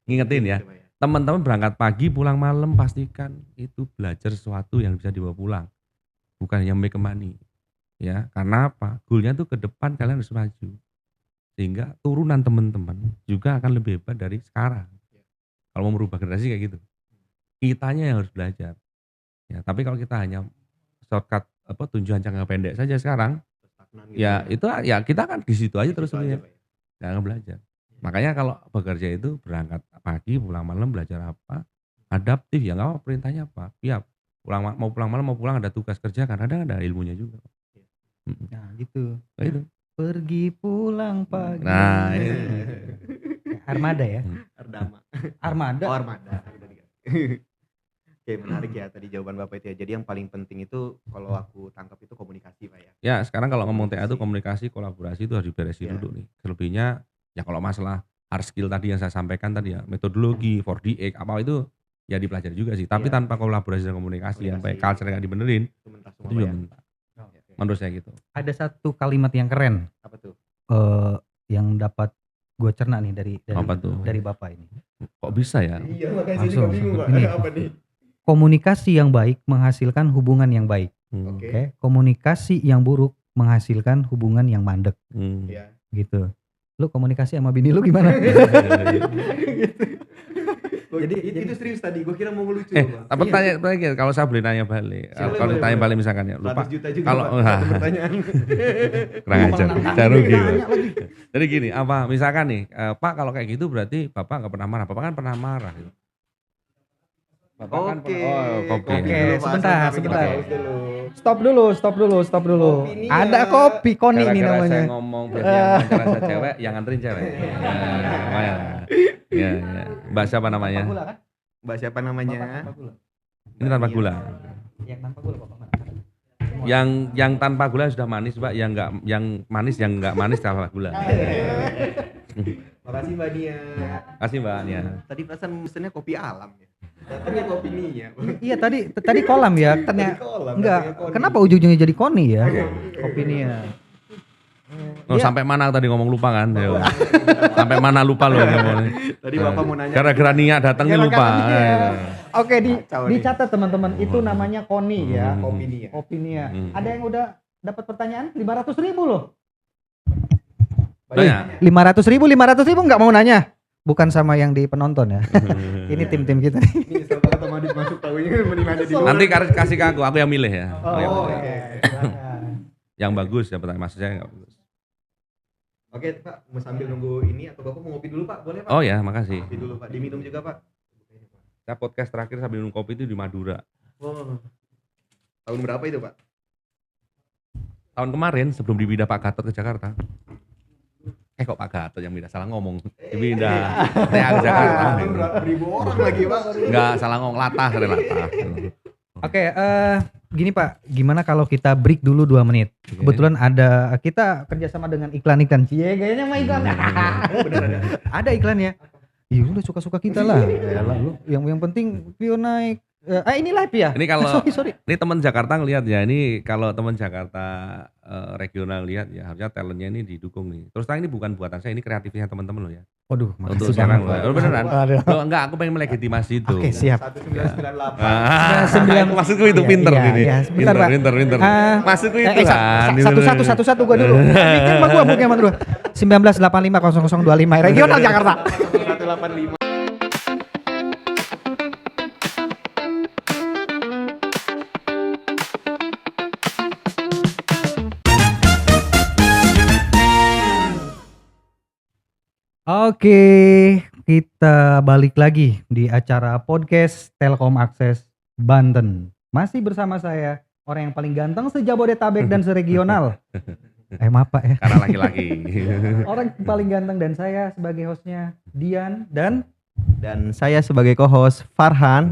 ngingetin ya. Gitu, Pak, ya. Teman-teman berangkat pagi pulang malam pastikan itu belajar sesuatu yang bisa dibawa pulang. Bukan hanya make money. Ya, karena apa? Goalnya tuh ke depan kalian harus maju. Sehingga turunan teman-teman juga akan lebih hebat dari sekarang. Kalau mau merubah generasi kayak gitu. Kitanya yang harus belajar. Ya, tapi kalau kita hanya shortcut tujuan jangka pendek saja sekarang, Stagnan gitu ya itu ya kita kan di situ aja Di terus situ aja, ya. Pak, ya. Nggak akan belajar. Makanya kalau bekerja itu berangkat pagi, pulang malam belajar apa, adaptif ya nggak apa perintahnya apa, siap. Mau pulang malam mau pulang ada tugas kerja kan ada ilmunya juga. Nah, gitu. Nah, itu. Pergi pulang pagi. Nah, Armada ya? Ardama. Armada. Oh, Armada. Oke, menarik ya tadi jawaban Bapak itu ya. Jadi yang paling penting itu kalau aku tangkap itu komunikasi, Pak ya. Ya sekarang kalau ngomong TA itu komunikasi, kolaborasi itu harus diberesin Ya. dulu nih. Selebihnya ya kalau masalah hard skill tadi yang saya sampaikan tadi ya, metodologi, 4DX, apa itu ya dipelajari juga sih. Tapi Ya. tanpa kolaborasi dan komunikasi yang baik, Komunikasi. culture nggak dibenerin, Itu mentah itu semua, Pak juga ya. mentah. Oke. Menurut saya gitu. Ada satu kalimat yang keren Apa tuh? yang dapat gue cerna nih Apa tuh? dari Bapak ini. Kok bisa ya? Iya, makanya saya juga bingung, Pak. Ini. Apa nih? Komunikasi yang baik menghasilkan hubungan yang baik. Hmm. Oke. Oke. Komunikasi yang buruk menghasilkan hubungan yang mandek Hmm. Iya. gitu. Lu komunikasi sama bini lu gimana? Jadi itu serius tadi, gue kira mau ngelucu, Bang. Apa tanya kalau saya boleh nanya balik. Boleh, Kalau boleh, tanya boleh. balik misalkan ya, 100 lupa juta juga, kalau- Pak, satu pertanyaan. kurang ajar, Ngomong saya rugi. nanya Pak. lagi. Jadi gini, apa misalkan nih, Pak kalau kayak gitu berarti Bapak nggak pernah marah. Bapak kan pernah marah. Gitu. Bapak kan Oke. kopi. Oke, dulu, Pak. sebentar, Kita sebentar. pause dulu. Stop dulu. Kopi nih Ada ya. kopi Koni ini Gara-gara namanya. saya ngomong biasanya wawancara saya cewek, yang nganterin cewek. Ya. Mbak siapa namanya? Tanpa gula kan? Mbak siapa namanya? Bapak tanpa gula. Ini tanpa gula. Yang tanpa gula Bapak mana? Yang tanpa gula sudah manis, Mbak. Yang manis yang enggak manis tanpa gula. Makasih Mbak Nia. Kasih Mbak Nia. Tadi perasaan mesennya kopi alam ya. Datangnya kopi Nia. Iya tadi kolam ya. Ternyata Kolam, enggak. datangnya Koni. Kenapa ujung-ujungnya jadi Koni ya? Kopi Nia. Oh, Iya. sampai mana tadi ngomong lupa kan? Ya. Sampai mana lupa loh ngomongnya. Tadi Bapak mau nanya. Gara-gara Nia datangnya lupa. Gara-gara Nia. Oke, Kacau nih. dicatat teman-teman. Itu namanya Koni ya. Kopi Nia. Kopi Nia. Hmm. Ada yang udah dapat pertanyaan? 500.000 loh. Banyak. 500.000 nggak mau nanya. Bukan sama yang di penonton ya. Ini tim-tim kita nih. Ini nyesel banget sama Adit masuk tahunya mending aja di luar. Nanti kasih ke aku yang milih ya. Aku yang Oh, milih. oke. Yang bagus ya pertanyaan maksud saya nggak bagus. Oke, Pak, mau sambil nunggu ini atau Bapak mau ngopi dulu, Pak? Boleh, Pak? Oh ya, makasih. Ngopi dulu, Pak. Diminum juga, Pak. Saya podcast terakhir sambil minum kopi itu di Madura. Oh. Tahun berapa itu, Pak? Tahun kemarin sebelum dipindah Pak Gatot ke Jakarta. Kok Pak Gatot yang pindah, salah ngomong. Dipindah TA ke Jakarta. Ribu orang lagi, Pak. Enggak, salah ngomong, latah. Oke, gini Pak, gimana kalau kita break dulu 2 menit? Kebetulan ada kita kerjasama dengan iklan-iklan. Cie, kayaknya mah iklan. Bener ada. Ada iklannya. Iya udah suka-suka kita lah. Yalah, lu yang penting view naik. Ini live ya? Ini kalau sorry. ini teman Jakarta ngelihat ya, ini kalau teman Jakarta regional lihat ya, harusnya talentnya ini didukung nih. Terus terang ini bukan buatan saya, ini kreatifnya teman-teman loh ya. Waduh, Untuk makasih sekarang banget, loh. Pak. Oh, beneran. Aduh. Loh, enggak, aku pengen melegitimasi itu. Oke, siap. 1998. Ah, maksudku itu Iya, pinter iya, ini. iya. Sebentar, Pak. Pinter. Satu Maksudku itu kan. satu gua dulu. Bikin mah gua. 19850025 regional Jakarta. 185. Oke, kita balik lagi di acara podcast Telkom Akses Banten. Masih bersama saya, orang yang paling ganteng se-Jabodetabek dan seregional. Maaf Pak ya. Karena laki-laki. Orang paling ganteng dan saya sebagai hostnya Dian Dan saya sebagai co-host Farhan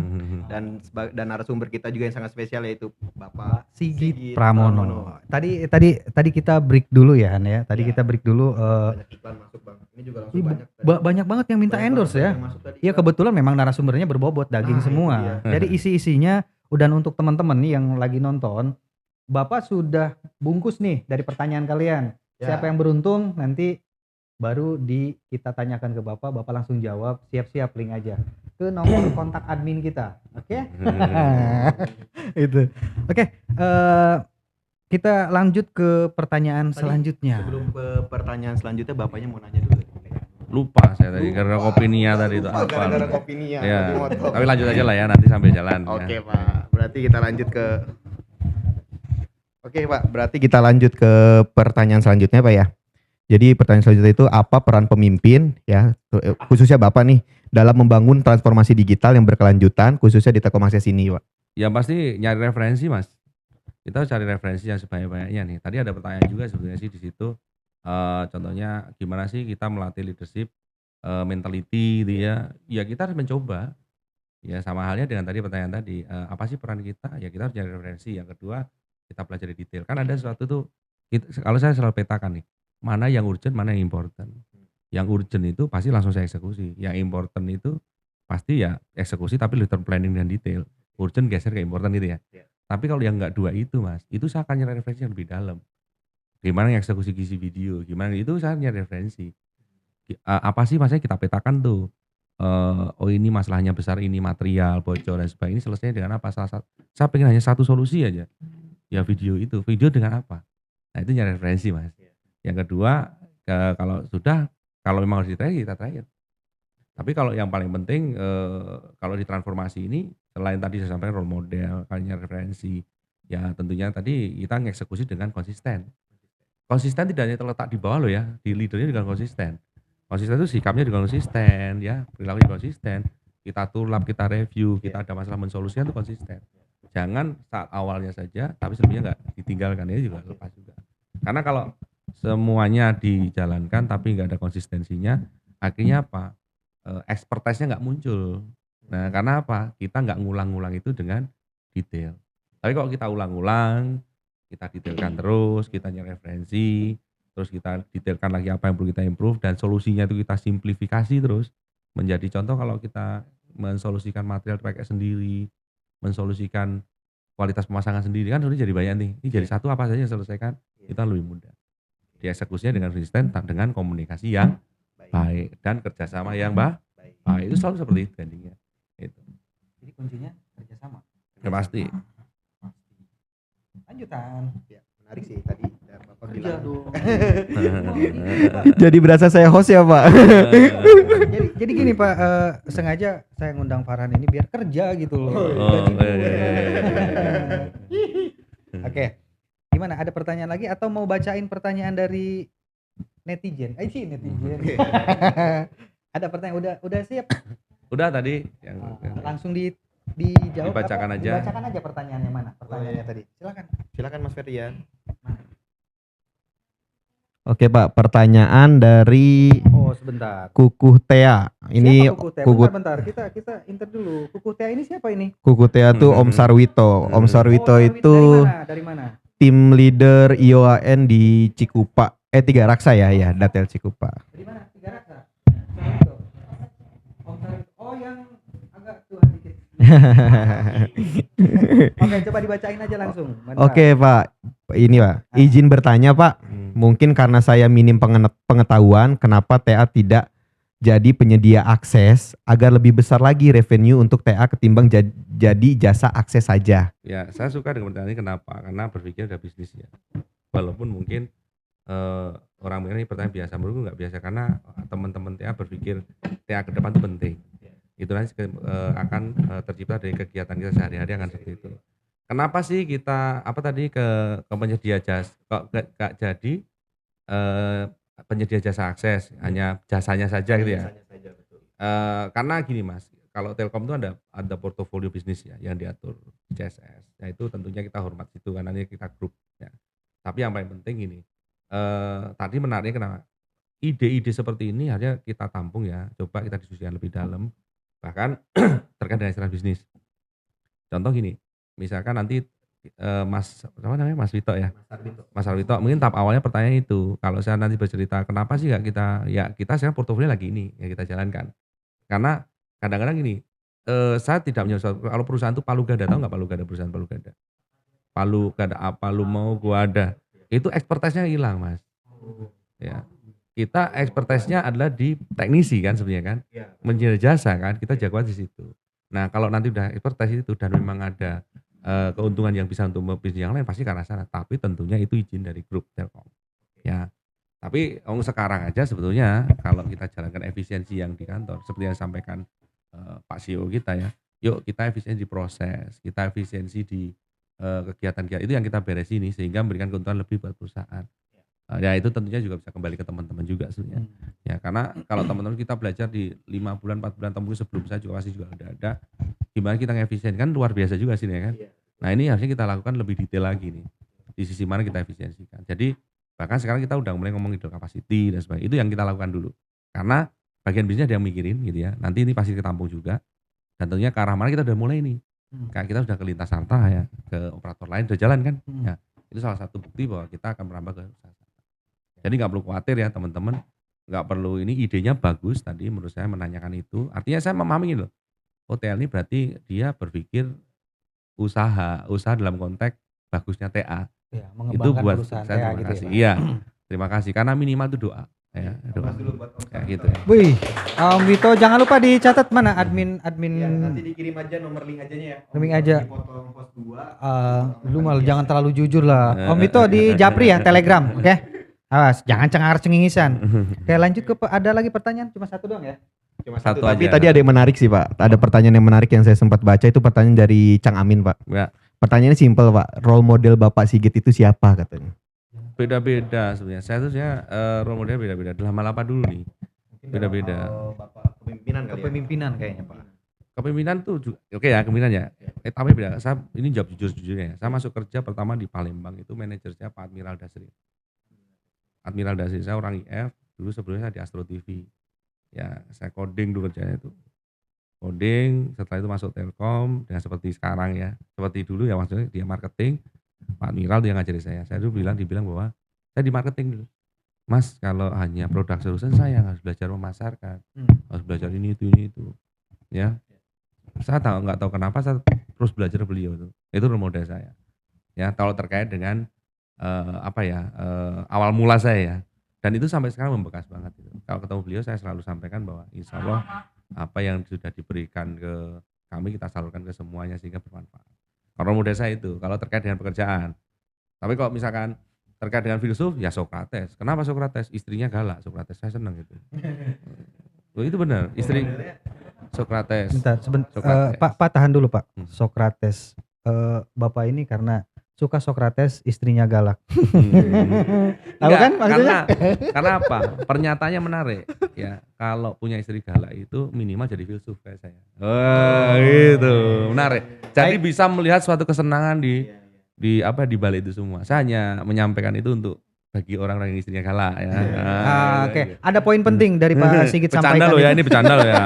dan narasumber kita juga yang sangat spesial yaitu Bapak Sigit Pramono. Tadi kita break dulu ya Han ya. Tadi Ya. kita break dulu. Banyak iklan masuk, Bang. Ini juga langsung banyak. Banyak banget yang minta Banyak endorse banget ya. yang masuk tadi, Iya Bang. kebetulan memang narasumbernya berbobot daging Nah, itu semua. dia. Jadi isi-isinya Dan untuk teman-teman nih yang lagi nonton, Bapak sudah bungkus nih dari pertanyaan kalian. Ya. Siapa yang beruntung nanti baru kita tanyakan ke Bapak langsung jawab, siap-siap link aja ke nomor kontak admin kita. Oke? Itu. Oke, kita lanjut ke pertanyaan Tadi, selanjutnya. Sebelum ke pertanyaan selanjutnya, bapaknya mau nanya dulu. Lupa saya tadi karena kopinia tadi itu apa. Gara-gara kopinia. Ya. tadi motong. Tapi lanjut aja lah ya nanti sambil jalan. Oke, Ya. Pak. Berarti kita lanjut ke Oke, Pak. Berarti kita lanjut ke pertanyaan selanjutnya, Pak ya. Jadi pertanyaan selanjutnya itu apa peran pemimpin ya, khususnya Bapak nih dalam membangun transformasi digital yang berkelanjutan khususnya di Telkom Akses ini, Pak? Ya pasti nyari referensi, Mas. Kita harus cari referensi yang sebanyak-banyaknya nih. Tadi ada pertanyaan juga sebenarnya sih di situ. Contohnya gimana sih kita melatih leadership mentality gitu ya. Ya kita harus mencoba. Ya sama halnya dengan tadi pertanyaan tadi, apa sih peran kita? Ya kita harus cari referensi. Yang kedua, kita pelajari detail. Kan ada sesuatu tuh kalau saya selalu petakan nih, mana yang urgent, mana yang important. Yang urgent itu pasti langsung saya eksekusi. Yang important itu pasti ya eksekusi tapi long term planning dan detail. Urgent geser ke important gitu ya. Ya. Tapi kalau yang enggak dua itu, Mas, itu saya akan nyari referensi yang lebih dalam. Gimana yang eksekusi gizi video, gimana itu saya nyari referensi. Apa sih maksudnya kita petakan tuh. Oh ini masalahnya besar, ini material, bocor dan sebagainya. Ini selesai dengan apa? Saya pengen hanya satu solusi aja. Ya video itu. Video dengan apa? Nah itu nyari referensi, Mas. Yang kedua, kalau memang harus di-try, kita try. Tapi kalau yang paling penting kalau di transformasi ini selain tadi saya sampaikan role model, kalinya referensi, ya tentunya tadi kita ngeksekusi dengan konsisten. Konsisten tidak hanya terletak di bawah loh ya, di leadernya juga konsisten. Konsisten itu sikapnya juga konsisten ya, perilakunya konsisten. Kita turlap, kita review, kita ada masalah mensolusikan itu konsisten. Jangan saat awalnya saja, tapi selebihnya nggak ditinggalkan, ya juga lepas juga. Karena kalau semuanya dijalankan tapi nggak ada konsistensinya, akhirnya apa? Expertise-nya nggak muncul. Nah karena apa? Kita nggak ngulang-ngulang itu dengan detail. Tapi kalau kita ulang-ulang, kita detailkan terus, kita nyari referensi, terus kita detailkan lagi apa yang perlu kita improve, dan solusinya itu kita simplifikasi terus. Menjadi contoh kalau kita mensolusikan material pakai sendiri, mensolusikan kualitas pemasangan sendiri, kan sebenarnya jadi banyak nih. Ini jadi satu apa saja yang selesaikan, kita lebih mudah. Dieksekusinya dengan konsisten, dengan komunikasi yang baik dan kerjasama yang baik. Itu selalu seperti itu endingnya. Itu. Jadi kuncinya kerjasama. Ya pasti. Lanjutan. Ya, menarik sih tadi Bapak Kerja bilang. dong. Jadi berasa saya host ya, Pak. jadi gini Pak, sengaja saya ngundang Farhan ini biar kerja gitu loh. Oke. Gimana? Ada pertanyaan lagi atau mau bacain pertanyaan dari netizen? Netizen. Ada pertanyaan udah siap? Udah tadi yang Langsung dijawab. Dibacakan aja. Dibacakan aja pertanyaannya mana? Pertanyaannya tadi. Silakan Mas Ferdian. Oke, Pak, pertanyaan dari Sebentar. Kukuh Tea. Ini Siapa Kukuh Tea? Kukuh Bentar, kita inter dulu. Kukuh Tea ini siapa ini? Kukuh Tea tuh Om Sarwito. Om Sarwito itu dari mana? tim leader IOAN di Cikupa. Tiga Raksa ya, Datel Cikupa. Dari mana? Tiga Raksa. Om Sarwito. Oh, yang agak tua dikit. Oke, coba dibacain aja langsung. Bentar. Oke, Pak. Ini, Pak. Izin bertanya, Pak. Mungkin karena saya minim pengetahuan, kenapa TA tidak jadi penyedia akses agar lebih besar lagi revenue untuk TA ketimbang jadi jasa akses saja? Ya, saya suka dengan pertanyaan ini kenapa? Karena berpikir ada bisnis ya. Walaupun mungkin orang mengira ini pertanyaan biasa, menurutku nggak biasa karena teman-teman TA berpikir TA ke depan itu penting. Itu nanti akan tercipta dari kegiatan kita sehari-hari akan seperti itu. Kenapa sih kita ke penyedia jasa kok gak jadi penyedia jasa akses, hanya jasanya saja gitu ya? Karena gini Mas, kalau Telkom itu ada portofolio bisnis ya yang diatur CSS. Ya itu tentunya kita hormat itu karena ini kita grup ya. Tapi yang paling penting gini, tadi menariknya kenapa? Ide-ide seperti ini harusnya kita tampung ya, coba kita diskusikan lebih dalam, bahkan terkait dengan istilah bisnis. Contoh gini, misalkan nanti Mas Wito ya, Mas Arwito, mungkin tahap awalnya pertanyaan itu, kalau saya nanti bercerita kenapa sih nggak kita sekarang portofolio lagi ini yang kita jalankan, karena kadang-kadang gini, Saya tidak punya kalau perusahaan itu Palu Gada, tahu nggak Palu Gada, perusahaan Palu Gada? Palu Gada apa lu mau gua ada. Itu expertise-nya hilang, Mas. Ya. Kita expertise-nya adalah di teknisi kan sebenarnya kan. Iya. Menjual jasa kan, kita jagoan di situ. Nah, kalau nanti udah expertise itu dan memang ada keuntungan yang bisa untuk bisnis yang lain pasti ke arah sana. Tapi tentunya itu izin dari grup Telkom. Ya. Tapi sekarang aja sebetulnya kalau kita jalankan efisiensi yang di kantor seperti yang disampaikan Pak CEO kita ya. Yuk kita efisiensi di proses, kita efisiensi di kegiatan-kegiatan itu yang kita beres ini sehingga memberikan keuntungan lebih buat perusahaan. Ya itu tentunya juga bisa kembali ke teman-teman juga sebenarnya. Ya karena kalau teman-teman kita belajar di 5 bulan 4 bulan atau mungkin sebelum saya juga pasti juga udah ada gimana kita ngefisien kan luar biasa juga sih ya kan. Nah ini harusnya kita lakukan lebih detail lagi nih di sisi mana kita efisiensikan. Jadi bahkan sekarang kita udah mulai ngomong idle capacity dan sebagainya. Itu yang kita lakukan dulu. Karena bagian bisnisnya ada yang mikirin gitu ya. Nanti ini pasti ketampung juga. Dan tentunya ke arah mana kita udah mulai nih. Kayak kita udah ke lintas sarta ya, ke operator lain udah jalan kan. Ya, itu salah satu bukti bahwa kita akan merambah ke usaha. Jadi nggak perlu khawatir ya teman-teman. Nggak perlu ini idenya bagus tadi menurut saya menanyakan itu. Artinya saya memahami loh. Hotel ini berarti dia berpikir usaha dalam konteks bagusnya TA. Ya, Itu mengembangkan buat perusahaan saya TA terima gitu kasih. ya, Pak. Iya, terima kasih karena minimal itu doa ya, doa. Kayak gitu ya. Wih, Om Vito jangan lupa dicatat mana admin Ya, nanti dikirim aja nomor link aja ya. Link aja. Dipotong pos 2. Lu malah jangan terlalu jujur lah. Om Vito di Japri ya Telegram, oke? Awas, jangan cengar-cengisan. Oke, lanjut ke ada lagi pertanyaan cuma satu doang ya. Cuma Satu satu. Tapi aja. tadi ada yang menarik sih Pak. Ada pertanyaan yang menarik yang saya sempat baca itu pertanyaan dari Cang Amin Pak. Ya, Pertanyaannya simpel Pak. Role model Bapak Sigit itu siapa katanya? beda-beda sebenarnya. Saya tuh role model beda-beda. Dalam hal apa dulu nih? Beda-beda. Bapak kepemimpinan kali ya. Kepemimpinan kayaknya, Pak. Kepemimpinan tuh juga, oke ya kepemimpinan ya. Tapi beda. Saya ini jawab jujur-jujurnya ya. Saya masuk kerja pertama di Palembang itu manajernya Pak Admiral Dasri. Admiral Dasri saya orang IF, dulu sebelumnya saya di Astro TV. Ya, saya coding dulu kerjanya itu. Coding, setelah itu masuk Telkom dengan seperti sekarang ya. Seperti dulu ya maksudnya dia marketing. Pak Admiral dia ngajari saya. Saya dulu dibilang bahwa saya di marketing dulu. Mas, kalau hanya produk solution saya harus belajar memasarkan. Harus belajar ini itu. Ya. Saya nggak tahu kenapa saya terus belajar beliau itu. Itu role model saya. Ya, kalau terkait dengan awal mula saya ya. Dan itu sampai sekarang membekas banget itu. Kalau ketemu beliau saya selalu sampaikan bahwa insya Allah apa yang sudah diberikan ke kami kita salurkan ke semuanya sehingga bermanfaat. Kalau model saya itu, kalau terkait dengan pekerjaan. Tapi kalau misalkan terkait dengan filsuf, ya Sokrates. Kenapa Sokrates? Istrinya galak, Sokrates saya senang gitu. Itu benar, istri Sokrates. Sebentar, Sokrates. Pak tahan dulu Pak. Sokrates, Bapak ini karena suka Sokrates, istrinya galak. Tahu kan maksudnya? Karena apa? Pernyataannya menarik. Ya, kalau punya istri galak itu minimal jadi filsuf kayak saya. Wah, gitu. Menarik. Jadi bisa melihat suatu kesenangan di balik itu semua. Saya hanya menyampaikan itu untuk bagi orang-orang yang istrinya galak ya. Oke. Ada poin penting dari Pak Sigit sampaikan. Bercanda loh ya, ini bercanda loh ya.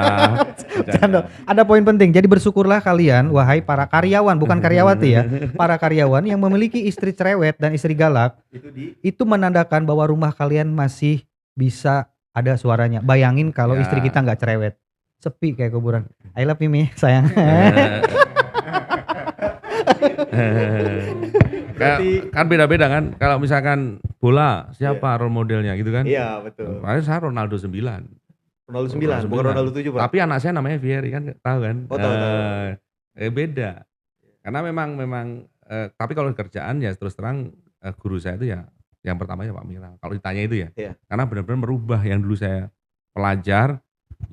Bercanda. Ada poin penting. Jadi bersyukurlah kalian, wahai para karyawan, bukan karyawati ya, para karyawan yang memiliki istri cerewet dan istri galak. Itu menandakan bahwa rumah kalian masih bisa ada suaranya. Bayangin kalau istri kita nggak cerewet, sepi kayak kuburan. I love you Mi, sayang. Kan beda-beda kan. Kalau misalkan bola siapa role modelnya gitu kan? Iya betul. Kemarin saya Ronaldo 9. Ronaldo 9, bukan Ronaldo 7 Pak. Tapi anak saya namanya Vieri kan tahu kan? Oh, tahu. Beda. Karena memang tapi kalau kerjaan ya terus terang guru saya itu ya yang pertamanya Pak Miral. Kalau ditanya itu ya. Iya. Karena benar-benar merubah yang dulu saya pelajar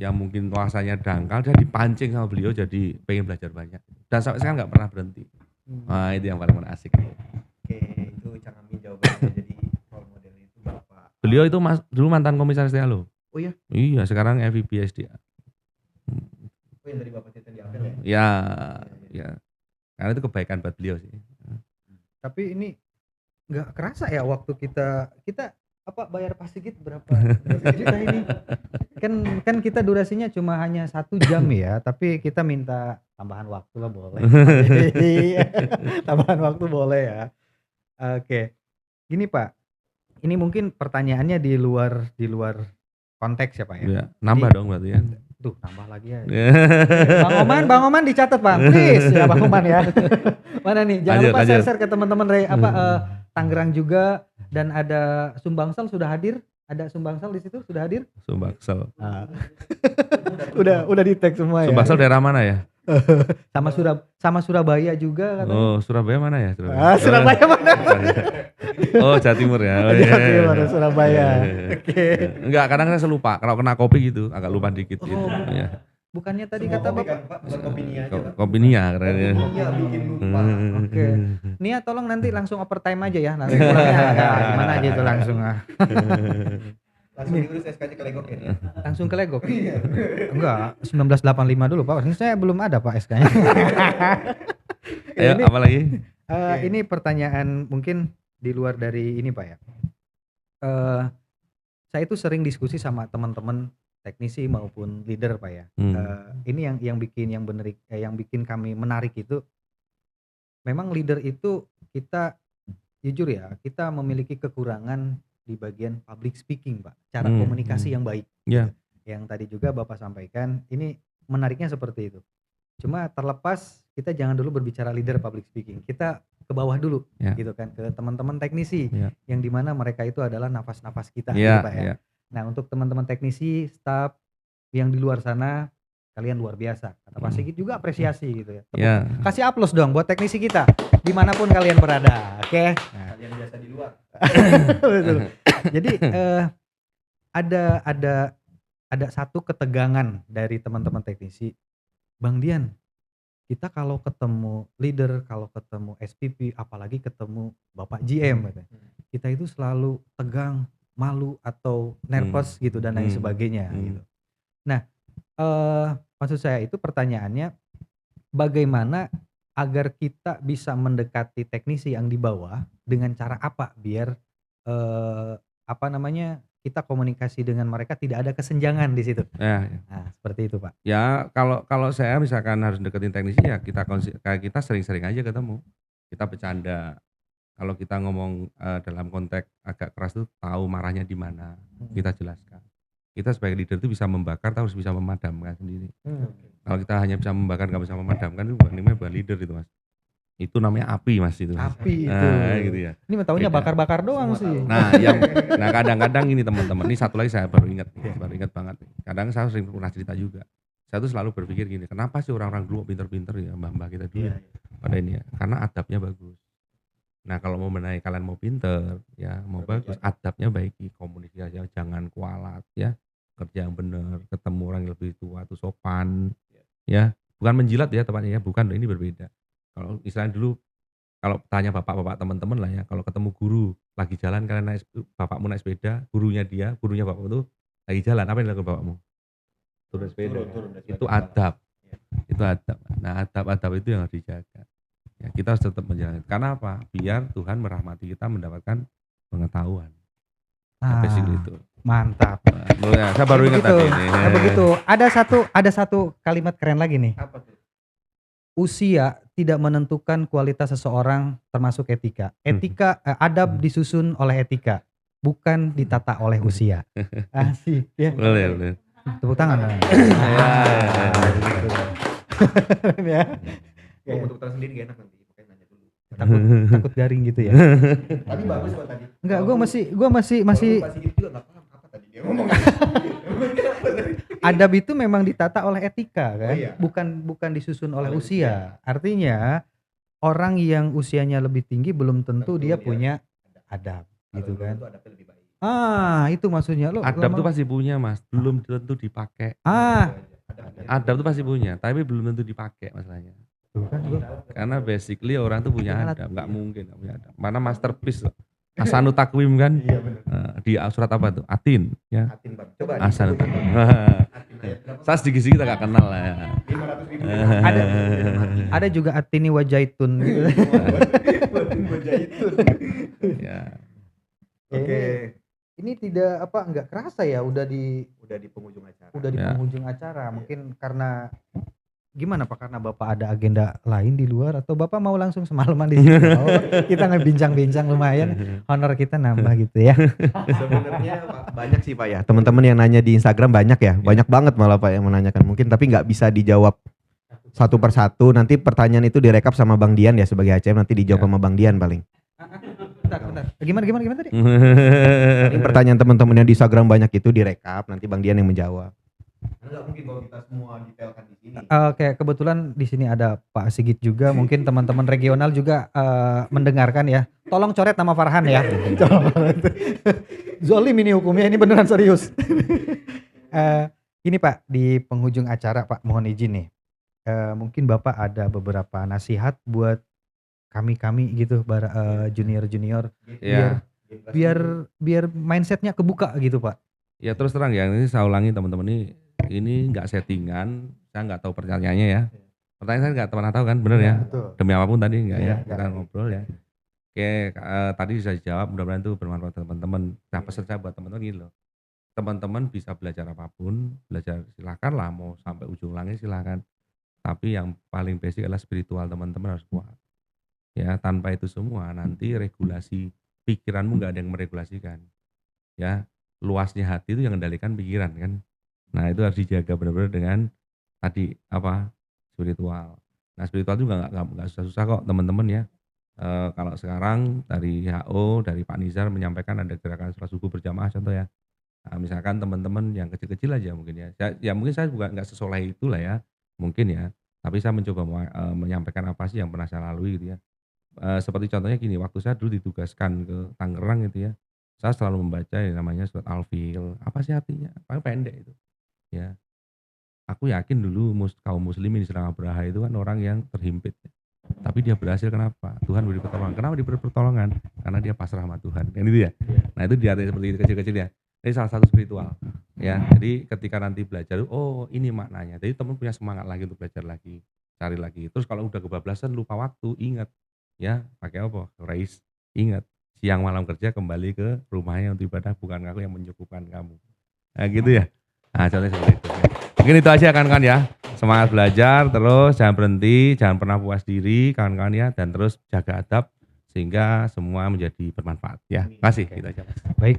yang mungkin rasanya dangkal dia dipancing sama beliau jadi pengen belajar banyak. Dan sampai sekarang nggak pernah berhenti. Nah itu yang paling asik. Oke, itu Cang Amin jawabannya. Jadi role model itu Bapak. Beliau itu dulu mantan komisaris TA loh. Oh iya? Iya, sekarang FVP SDA. Oh yang dari Bapak cerita di Apel ya? Ya. Karena itu kebaikan buat beliau sih. Tapi ini nggak kerasa ya waktu kita bayar Pak Sigit berapa juta ini? Kan kita durasinya cuma hanya 1 jam ya, tapi kita minta tambahan waktu lah boleh. Tambahan waktu boleh ya. Oke. Gini Pak, ini mungkin pertanyaannya di luar konteks ya Pak ya. Ya, nambah dong berarti ya. Tuh nambah lagi ya. Bang Oman dicatat Bang, please ya Bang Oman ya. Mana nih? Jangan lupa share ke teman-teman Tangerang juga, dan ada Sumbangsel sudah hadir. Ada Sumbangsel di situ sudah hadir. Sumbangsel. Udah di tag semua ya. Sumbangsel daerah mana ya? sama Surabaya juga katanya. Oh, Surabaya mana ya? Surabaya mana? Oh, Jawa Timur ya. Jawa Timur, Surabaya. Oke. Enggak, kadang saya lupa kalau kena kopi gitu, agak lupa dikit gitu. Ya. Bukannya tadi kata Bapak Kopi Nia katanya. Nia bikin lupa. Oke. Nia tolong nanti langsung overtime aja ya. Nanti pulangnya gimana aja itu langsung Langsung diurus SK-nya ke Legok ya. Langsung ke Legok. Enggak, 1985 dulu Pak. Ini saya belum ada Pak SK-nya. Ayo, apa lagi? Ini pertanyaan mungkin di luar dari ini Pak ya. Saya itu sering diskusi sama teman-teman teknisi maupun leader Pak ya. Ini yang bikin kami menarik itu, memang leader itu kita jujur ya, kita memiliki kekurangan di bagian public speaking Pak, cara komunikasi yang baik. Ya. Yang tadi juga Bapak sampaikan, ini menariknya seperti itu. Cuma terlepas, kita jangan dulu berbicara leader public speaking, kita ke bawah dulu gitu kan, ke teman-teman teknisi yang dimana mereka itu adalah nafas-nafas kita gitu Pak ya. Nah untuk teman-teman teknisi, staff yang di luar sana, kalian luar biasa. Kata Pak Sigit juga apresiasi gitu ya. Kasih aplaus dong buat teknisi kita dimanapun kalian berada. Oke. Nah. Kalian biasa di luar. Betul. Jadi ada satu ketegangan dari teman-teman teknisi. Bang Dian, kita kalau ketemu leader, kalau ketemu SPP, apalagi ketemu Bapak GM, kita itu selalu tegang, malu atau nervous gitu dan lain sebagainya gitu. Nah, maksud saya itu pertanyaannya, bagaimana agar kita bisa mendekati teknisi yang di bawah dengan cara apa biar kita komunikasi dengan mereka tidak ada kesenjangan di situ. Nah, seperti itu Pak. Ya kalau saya misalkan harus deketin teknisi ya kita sering-sering aja ketemu, kita bercanda. Kalau kita ngomong dalam konteks agak keras itu tahu marahnya di mana, kita jelaskan. Kita sebagai leader itu bisa membakar, tapi harus bisa memadamkan sendiri. Kalau kita hanya bisa membakar nggak bisa memadamkan itu bukan leader itu Mas. Itu namanya api Mas itu. Api itu. Gitu ya. Ini taunya bakar-bakar doang sih. Nah, kadang-kadang ini teman-teman, ini satu lagi saya baru ingat banget. Kadang saya sering pernah cerita juga. Saya tuh selalu berpikir gini, kenapa sih orang-orang dulu pinter-pinter ya, mbah-mbah kita dulu pada ini ya, karena adabnya bagus. Nah kalau mau menaik kalian mau pinter ya, mau bagus, adabnya baiki, komunikasi jangan kualat ya, kerja yang benar, ketemu orang yang lebih tua tuh sopan ya, bukan menjilat ya tepatnya ya, bukan, ini berbeda. Kalau istilahnya dulu, kalau tanya bapak-bapak teman-teman lah ya, kalau ketemu guru lagi jalan, kalian bapakmu naik sepeda, gurunya bapak itu lagi jalan, apa yang dilakukan bapakmu? Turun sepeda. Itu adab. Itu adab. Nah adab itu yang harus dijaga. Ya, kita harus tetap menjalankan. Karena apa? Biar Tuhan merahmati kita mendapatkan pengetahuan. Basic itu. Mantap. Ya, saya baru ingat tadi ini. Begitu. Ada satu kalimat keren lagi nih. Apa tuh? Usia tidak menentukan kualitas seseorang, termasuk etika. Adab disusun oleh etika, bukan ditata oleh usia. Asik ya. Boleh. Tepuk tangan. Ya. Untuk tahu sendiri gak enak nanti, makanya nanya dulu. Takut garing gitu ya. Tadi bagus kok tadi. Enggak, gue masih juga enggak paham apa tadi dia ngomong. Adab itu memang ditata oleh etika kan, bukan disusun oleh usia. Artinya orang yang usianya lebih tinggi belum tentu dia punya adab gitu kan. Itu adabnya lebih baik. Itu maksudnya lo. Adab tuh pasti punya Mas, belum tentu dipakai. Adab tuh pasti punya, tapi belum tentu dipakai masalahnya. Karena basically orang tuh punya adab, nggak mungkin nggak punya adab. Mana masterpiece Ahsanut Taqwim kan? Di surat apa tuh? Atin ya. Atin Bang. Coba Ahsanut Taqwim. Saya sedikit kita nggak kenal lah ya. 500.000. Ada juga Atini Wajaitun gitu. Ya. Oke. Ini tidak nggak kerasa ya udah di penghujung acara. penghujung acara. Mungkin karena gimana Pak? Karena Bapak ada agenda lain di luar atau Bapak mau langsung semalaman di sini? Oh, kita ngebincang-bincang lumayan, honor kita nambah gitu ya. Sebenarnya Pak, banyak sih Pak ya. Teman-teman yang nanya di Instagram banyak ya. Banyak banget malah Pak yang menanyakan mungkin tapi nggak bisa dijawab satu persatu. Nanti pertanyaan itu direkap sama Bang Dian ya sebagai HCM, nanti dijawab sama Bang Dian paling. Bentar. Gimana tadi? Paling pertanyaan teman-teman yang di Instagram banyak itu direkap, nanti Bang Dian yang menjawab. Enggak mungkin kalau kita semua detailkan di sini. Oke, kebetulan di sini ada Pak Sigit juga, mungkin teman-teman regional juga mendengarkan ya. Tolong coret nama Farhan ya. Zolim ini hukumnya, ini beneran serius. Ini Pak, di penghujung acara Pak, mohon izin nih. Mungkin Bapak ada beberapa nasihat buat kami gitu, junior-junior Ya. biar mindsetnya kebuka gitu Pak. Ya terus terang ya, ini saya ulangi teman-teman, ini nggak settingan, saya nggak tahu pertanyaannya ya. Pertanyaan saya nggak pernah tahu kan, bener ya? Betul. Demi apapun tadi enggak Iya, ya, kita ngobrol ya. Oke, tadi bisa dijawab, mudah-mudahan itu bermanfaat teman-teman. Nah pesan saya buat teman-teman gini loh, teman-teman bisa belajar apapun, belajar silakan lah, mau sampai ujung langit silakan. Tapi yang paling basic adalah spiritual teman-teman harus kuat. Ya, tanpa itu semua nanti regulasi pikiranmu nggak ada yang meregulasikan. Ya, luasnya hati itu yang mengendalikan pikiran kan. Nah itu harus dijaga benar-benar dengan tadi apa spiritual. Nah spiritual itu nggak susah-susah kok teman-teman ya. Kalau sekarang dari WHO, dari Pak Nizar menyampaikan ada gerakan sholat subuh berjamaah contoh ya. Nah, misalkan teman-teman yang kecil-kecil aja mungkin ya. Ya mungkin saya juga nggak sesoleh itulah ya, mungkin ya. Tapi saya mencoba menyampaikan apa sih yang pernah saya lalui gitu ya. Seperti contohnya gini, waktu saya dulu ditugaskan ke Tangerang gitu ya. Saya selalu membaca yang namanya surat Al-Fil. Apa sih artinya? Paling pendek itu. Ya. Aku yakin dulu kaum muslimin di Serang Abraha itu kan orang yang terhimpit. Tapi dia berhasil kenapa? Tuhan beri pertolongan. Kenapa diberi pertolongan? Karena dia pasrah sama Tuhan. Kan itu ya. Nah, itu diartikan seperti itu kecil-kecil ya. Ini salah satu spiritual. Ya. Jadi ketika nanti belajar, oh ini maknanya. Jadi teman punya semangat lagi untuk belajar lagi, cari lagi. Terus kalau udah kebablasan lupa waktu, ingat ya, pakai apa? Rais. Ingat, siang malam kerja kembali ke rumahnya untuk ibadah, bukan aku yang menyukupkan kamu. Nah, gitu ya. Nah, contohnya seperti itu. Ya. Mungkin itu aja kawan-kawan ya. Semangat belajar terus, jangan berhenti, jangan pernah puas diri kawan-kawan ya, dan terus jaga adab sehingga semua menjadi bermanfaat ya. Terima kasih, gitu aja Mas. Baik,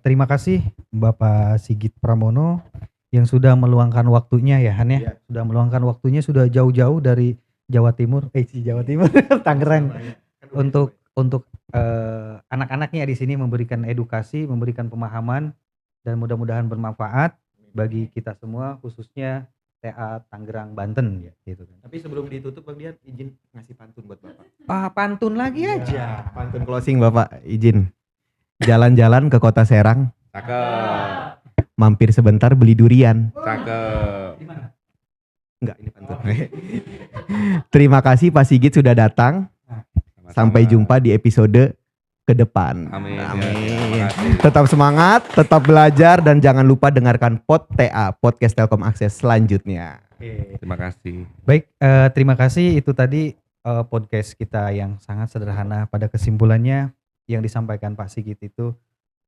terima kasih Bapak Sigit Pramono yang sudah meluangkan waktunya ya Han ya. Iya. Sudah meluangkan waktunya, sudah jauh-jauh dari Jawa Timur, Tangerang untuk anak-anaknya di sini memberikan edukasi, memberikan pemahaman dan mudah-mudahan bermanfaat bagi kita semua, khususnya TA Tangerang Banten ya gitu kan. Tapi sebelum ditutup Bang Dian izin ngasih pantun buat Bapak. Pantun lagi aja. Pantun closing Bapak, izin. Jalan-jalan ke Kota Serang, Cakep, mampir sebentar beli durian. cakep. Di mana? Enggak, ini pantun. Terima kasih Pak Sigit sudah datang. Sampai jumpa di episode ke depan. Amin. Amin. Ya, terima kasih. Tetap semangat, tetap belajar dan jangan lupa dengarkan TA Podcast Telkom Akses selanjutnya. Oke. Terima kasih. Baik, terima kasih. Itu tadi podcast kita yang sangat sederhana. Pada kesimpulannya yang disampaikan Pak Sigit itu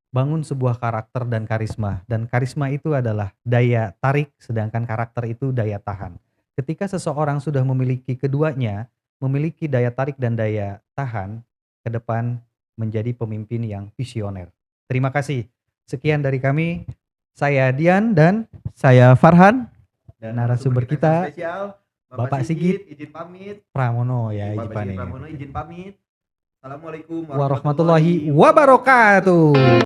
bangun sebuah karakter dan karisma. Dan karisma itu adalah daya tarik, sedangkan karakter itu daya tahan. Ketika seseorang sudah memiliki keduanya, memiliki daya tarik dan daya tahan, ke depan menjadi pemimpin yang visioner. Terima kasih. Sekian dari kami. Saya Dian dan Saya Farhan dan narasumber kita spesial Bapak Sigit izin pamit. Pramono ya, Bapak Ijipane. Sigit Pramono izin pamit. Assalamualaikum Warahmatullahi wabarakatuh.